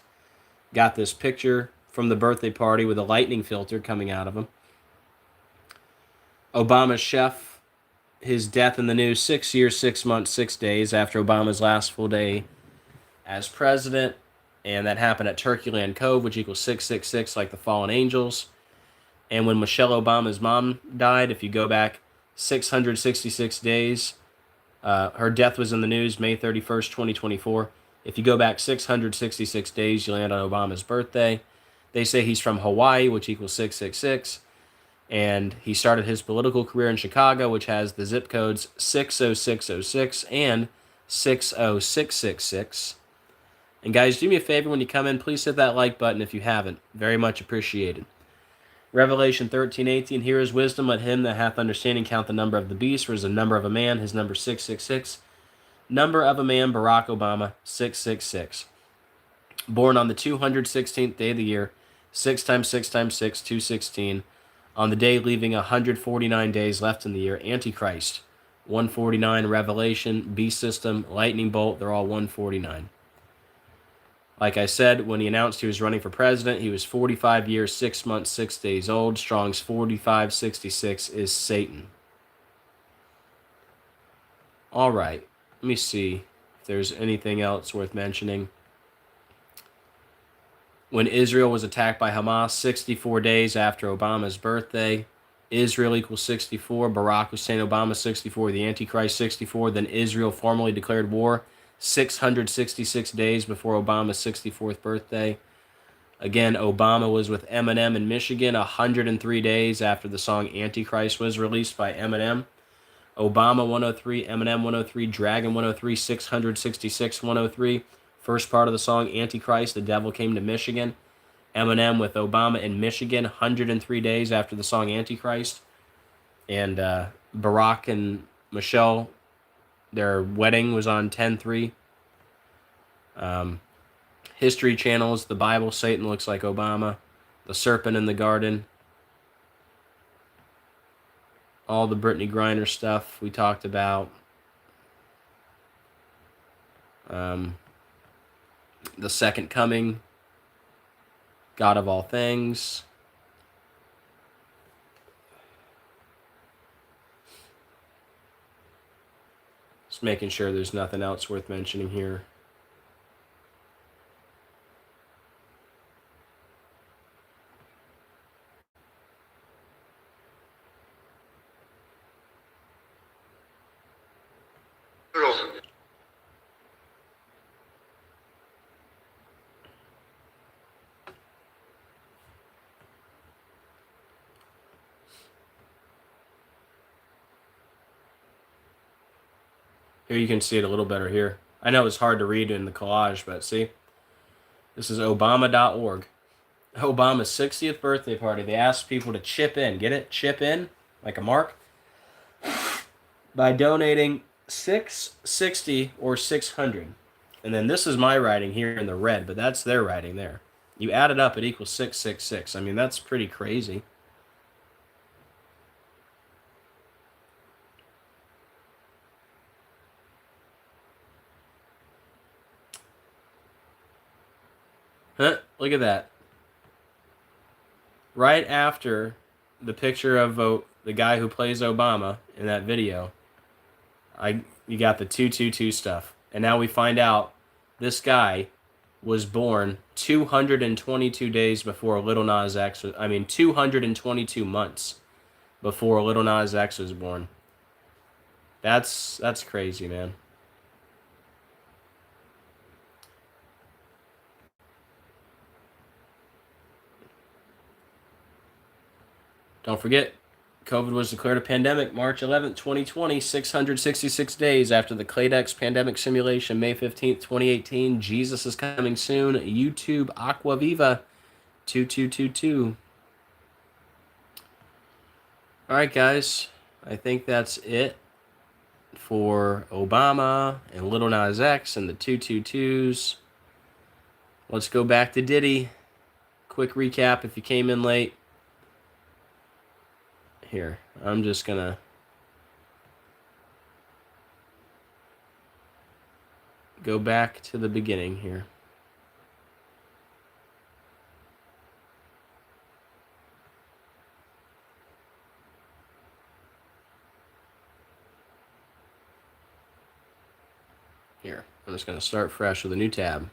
Got this picture from the birthday party with a lightning filter coming out of him. Obama's chef, his death in the news 6 years, 6 months, 6 days after Obama's last full day as president. And that happened at Turkeyland Cove, which equals 666, like the fallen angels. And when Michelle Obama's mom died, if you go back 666 days, her death was in the news May 31st, 2024. If you go back 666 days, you land on Obama's birthday. They say he's from Hawaii, which equals 666. And he started his political career in Chicago, which has the zip codes 60606 and 60666. And guys, do me a favor when you come in, please hit that like button if you haven't. Very much appreciated. Revelation 13:18, here is wisdom, let him that hath understanding count the number of the beast, for is the number of a man, his number 666. Number of a man, Barack Obama, 666. Born on the 216th day of the year, 6 times 6 times 6, 216. On the day leaving 149 days left in the year, Antichrist, 149, Revelation, Beast System, Lightning Bolt, they're all 149. Like I said, when he announced he was running for president, he was 45 years, 6 months, 6 days old. Strong's 4566 is Satan. All right, let me see if there's anything else worth mentioning. When Israel was attacked by Hamas 64 days after Obama's birthday, Israel equals 64, Barack Hussein Obama 64, the Antichrist 64, then Israel formally declared war 666 days before Obama's 64th birthday. Again, Obama was with Eminem in Michigan 103 days after the song Antichrist was released by Eminem. Obama 103, Eminem 103, Dragon 103, 666 103. First part of the song Antichrist, the devil came to Michigan. Eminem with Obama in Michigan 103 days after the song Antichrist. And Barack and Michelle, their wedding was on 10/3. History channels, the Bible, Satan looks like Obama. The serpent in the garden. All the Brittany Griner stuff we talked about. The second coming. God of all things. Just making sure there's nothing else worth mentioning here. Here you can see it a little better here. I know it's hard to read in the collage, but see? This is Obama.org. Obama's 60th birthday party. They asked people to chip in. Get it? Chip in? Like a mark? By donating $660 or $600. And then this is my writing here in the red, but that's their writing there. You add it up, it equals 666. I mean, that's pretty crazy. Huh? Look at that. Right after the picture of the guy who plays Obama in that video, you got the 222 stuff. And now we find out this guy was born 222 days before Little Nas X was, 222 months before Little Nas X was born. That's crazy, man. Don't forget, COVID was declared a pandemic March 11th, 2020, 666 days after the Claydex pandemic simulation, May 15th, 2018. Jesus is coming soon. YouTube Aquaviva 2222. All right, guys. I think that's it. for Obama and Little Nas X and the 222s. Let's go back to Diddy. Quick recap if you came in late. Here, I'm just going to go back to the beginning here. Here, I'm just going to start fresh with a new tab.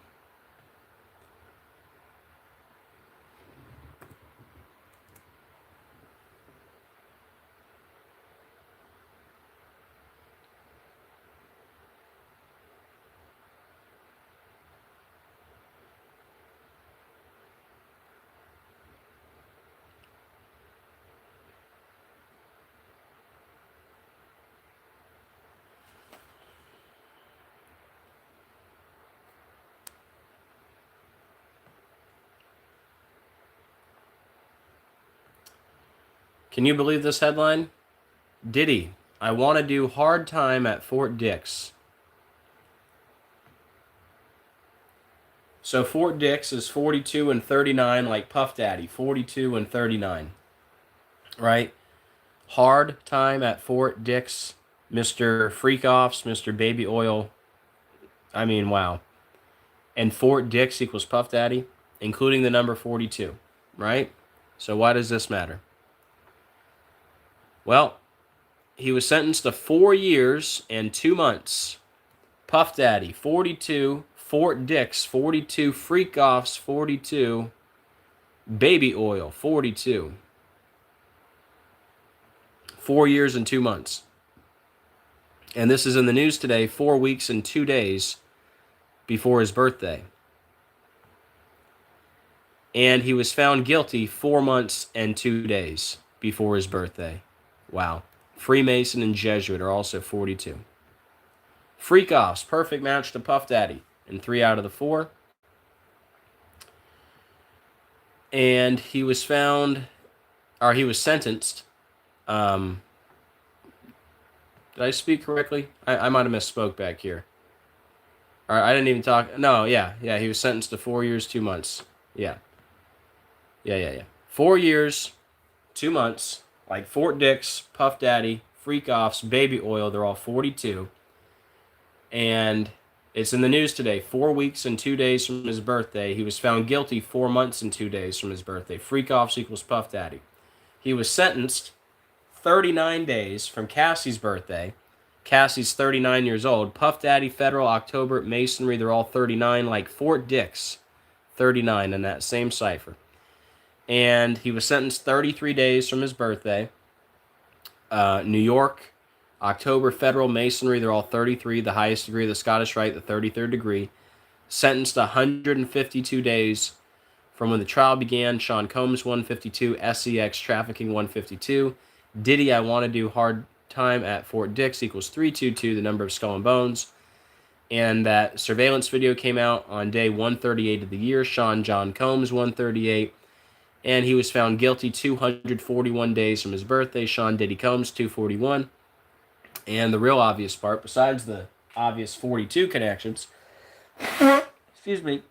Can you believe this headline? Diddy, I want to do hard time at Fort Dix. So Fort Dix is 42 and 39 like Puff Daddy, 42 and 39. Right? Hard time at Fort Dix, Mr. Freakoffs, Mr. Baby Oil. I mean, wow. And Fort Dix equals Puff Daddy, including the number 42, right? So why does this matter? Well, he was sentenced to 4 years and 2 months. Puff Daddy, 42. Fort Dix, 42. Freakoffs, 42. Baby Oil, 42. 4 years and 2 months. And this is in the news today, 4 weeks and 2 days before his birthday. And he was found guilty 4 months and 2 days before his birthday. Wow. Freemason and Jesuit are also 42. Freakoffs, perfect match to Puff Daddy in 3 out of the 4. And he was found, or he was sentenced. Did I speak correctly? I might have misspoke back here. All right, I didn't even talk. No, yeah. He was sentenced to 4 years, 2 months. Yeah. 4 years, 2 months. Like Fort Dix, Puff Daddy, Freakoffs, Baby Oil, they're all 42. And it's in the news today, 4 weeks and 2 days from his birthday. He was found guilty 4 months and 2 days from his birthday. Freakoffs equals Puff Daddy. He was sentenced 39 days from Cassie's birthday. Cassie's 39 years old. Puff Daddy, Federal, October, Masonry, they're all 39, like Fort Dix, 39 in that same cipher. And he was sentenced 33 days from his birthday. New York, October, Federal, Masonry, they're all 33, the highest degree of the Scottish Rite, the 33rd degree. Sentenced 152 days from when the trial began. Sean Combs, 152. SEX, trafficking, 152. Diddy, I want to do hard time at Fort Dix equals 322, the number of skull and bones. And that surveillance video came out on day 138 of the year. Sean John Combs, 138. And he was found guilty 241 days from his birthday. Sean Diddy Combs, 241. And the real obvious part, besides the obvious 42 connections, excuse me,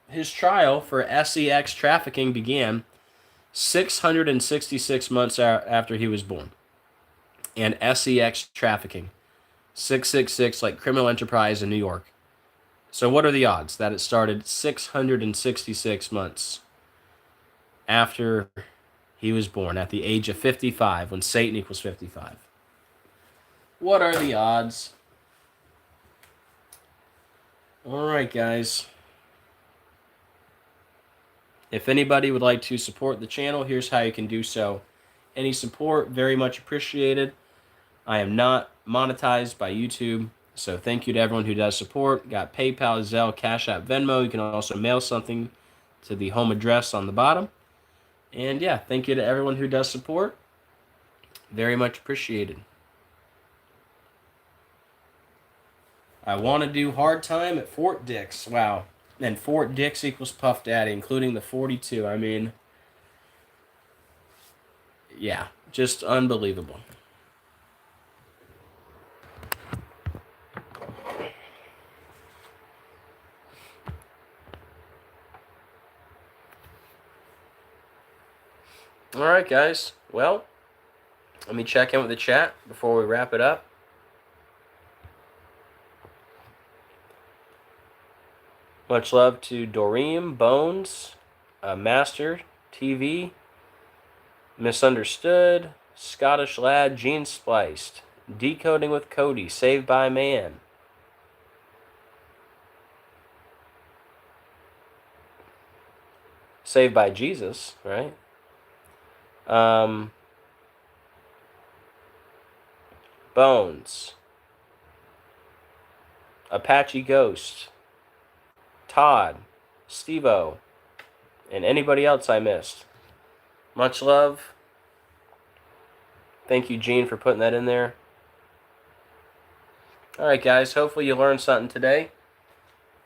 his trial for SEX trafficking began 666 months after he was born. And SEX trafficking, 666, like criminal enterprise in New York. So what are the odds that it started 666 months after he was born, at the age of 55, when Satan equals 55? What are the odds? All right, guys. If anybody would like to support the channel, here's how you can do so. Any support, very much appreciated. I am not monetized by YouTube, so thank you to everyone who does support. Got PayPal, Zelle, Cash App, Venmo. You can also mail something to the home address on the bottom. And yeah, thank you to everyone who does support. Very much appreciated. I want to do hard time at Fort Dix. Wow. And Fort Dix equals Puff Daddy, including the 42. I mean, yeah, just unbelievable. All right, guys. Well, let me check in with the chat before we wrap it up. Much love to Doreen, Bones, Master, TV, Misunderstood, Scottish Lad, Gene Spliced, Decoding with Cody, Saved by Man. Saved by Jesus, right? Bones, Apache Ghost, Todd, Steve-O, and anybody else I missed. Much love. Thank you, Gene, for putting that in there. Alright, guys. Hopefully you learned something today.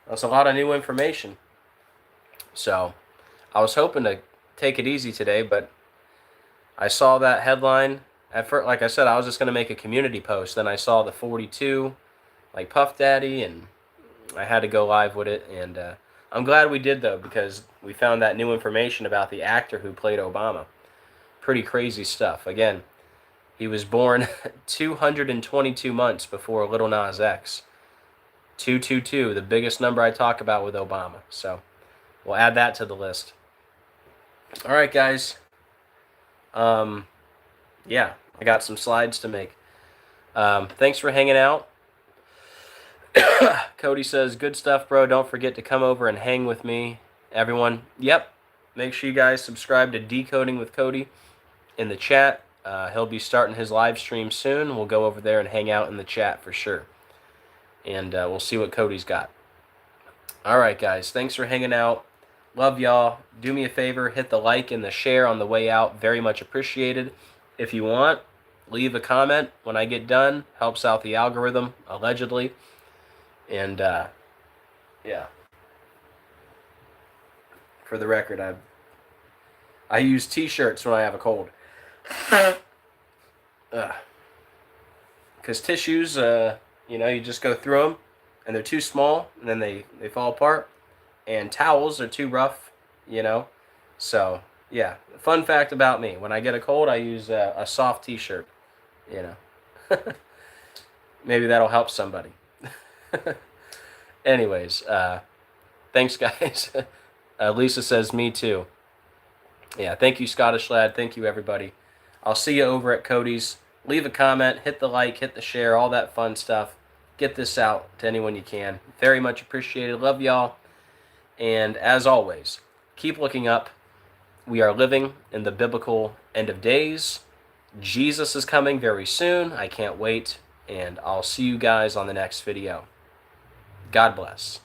That's a lot of new information. So, I was hoping to take it easy today, but I saw that headline. At first, like I said, I was just going to make a community post. Then I saw the 42, like Puff Daddy, and I had to go live with it. And I'm glad we did, though, because we found that new information about the actor who played Obama. Pretty crazy stuff. Again, he was born 222 months before Little Nas X. 222, the biggest number I talk about with Obama. So we'll add that to the list. All right, guys. Yeah, I got some slides to make. Thanks for hanging out. Cody says, good stuff, bro. Don't forget to come over and hang with me. Everyone, yep. Make sure you guys subscribe to Decoding with Cody in the chat. He'll be starting his live stream soon. We'll go over there and hang out in the chat for sure. And we'll see what Cody's got. All right, guys. Thanks for hanging out. Love y'all. Do me a favor. Hit the like and the share on the way out. Very much appreciated. If you want, leave a comment when I get done. Helps out the algorithm, allegedly. And, yeah. For the record, I use t-shirts when I have a cold. Because tissues, you just go through them, and they're too small, and then they fall apart. And towels are too rough, So, yeah. Fun fact about me, when I get a cold, I use a soft t-shirt, Maybe that'll help somebody. Anyways, thanks, guys. Lisa says, me too. Yeah, thank you, Scottish Lad. Thank you, everybody. I'll see you over at Cody's. Leave a comment, hit the like, hit the share, all that fun stuff. Get this out to anyone you can. Very much appreciated. Love y'all. And as always, keep looking up. We are living in the biblical end of days. Jesus is coming very soon. I can't wait. And I'll see you guys on the next video. God bless.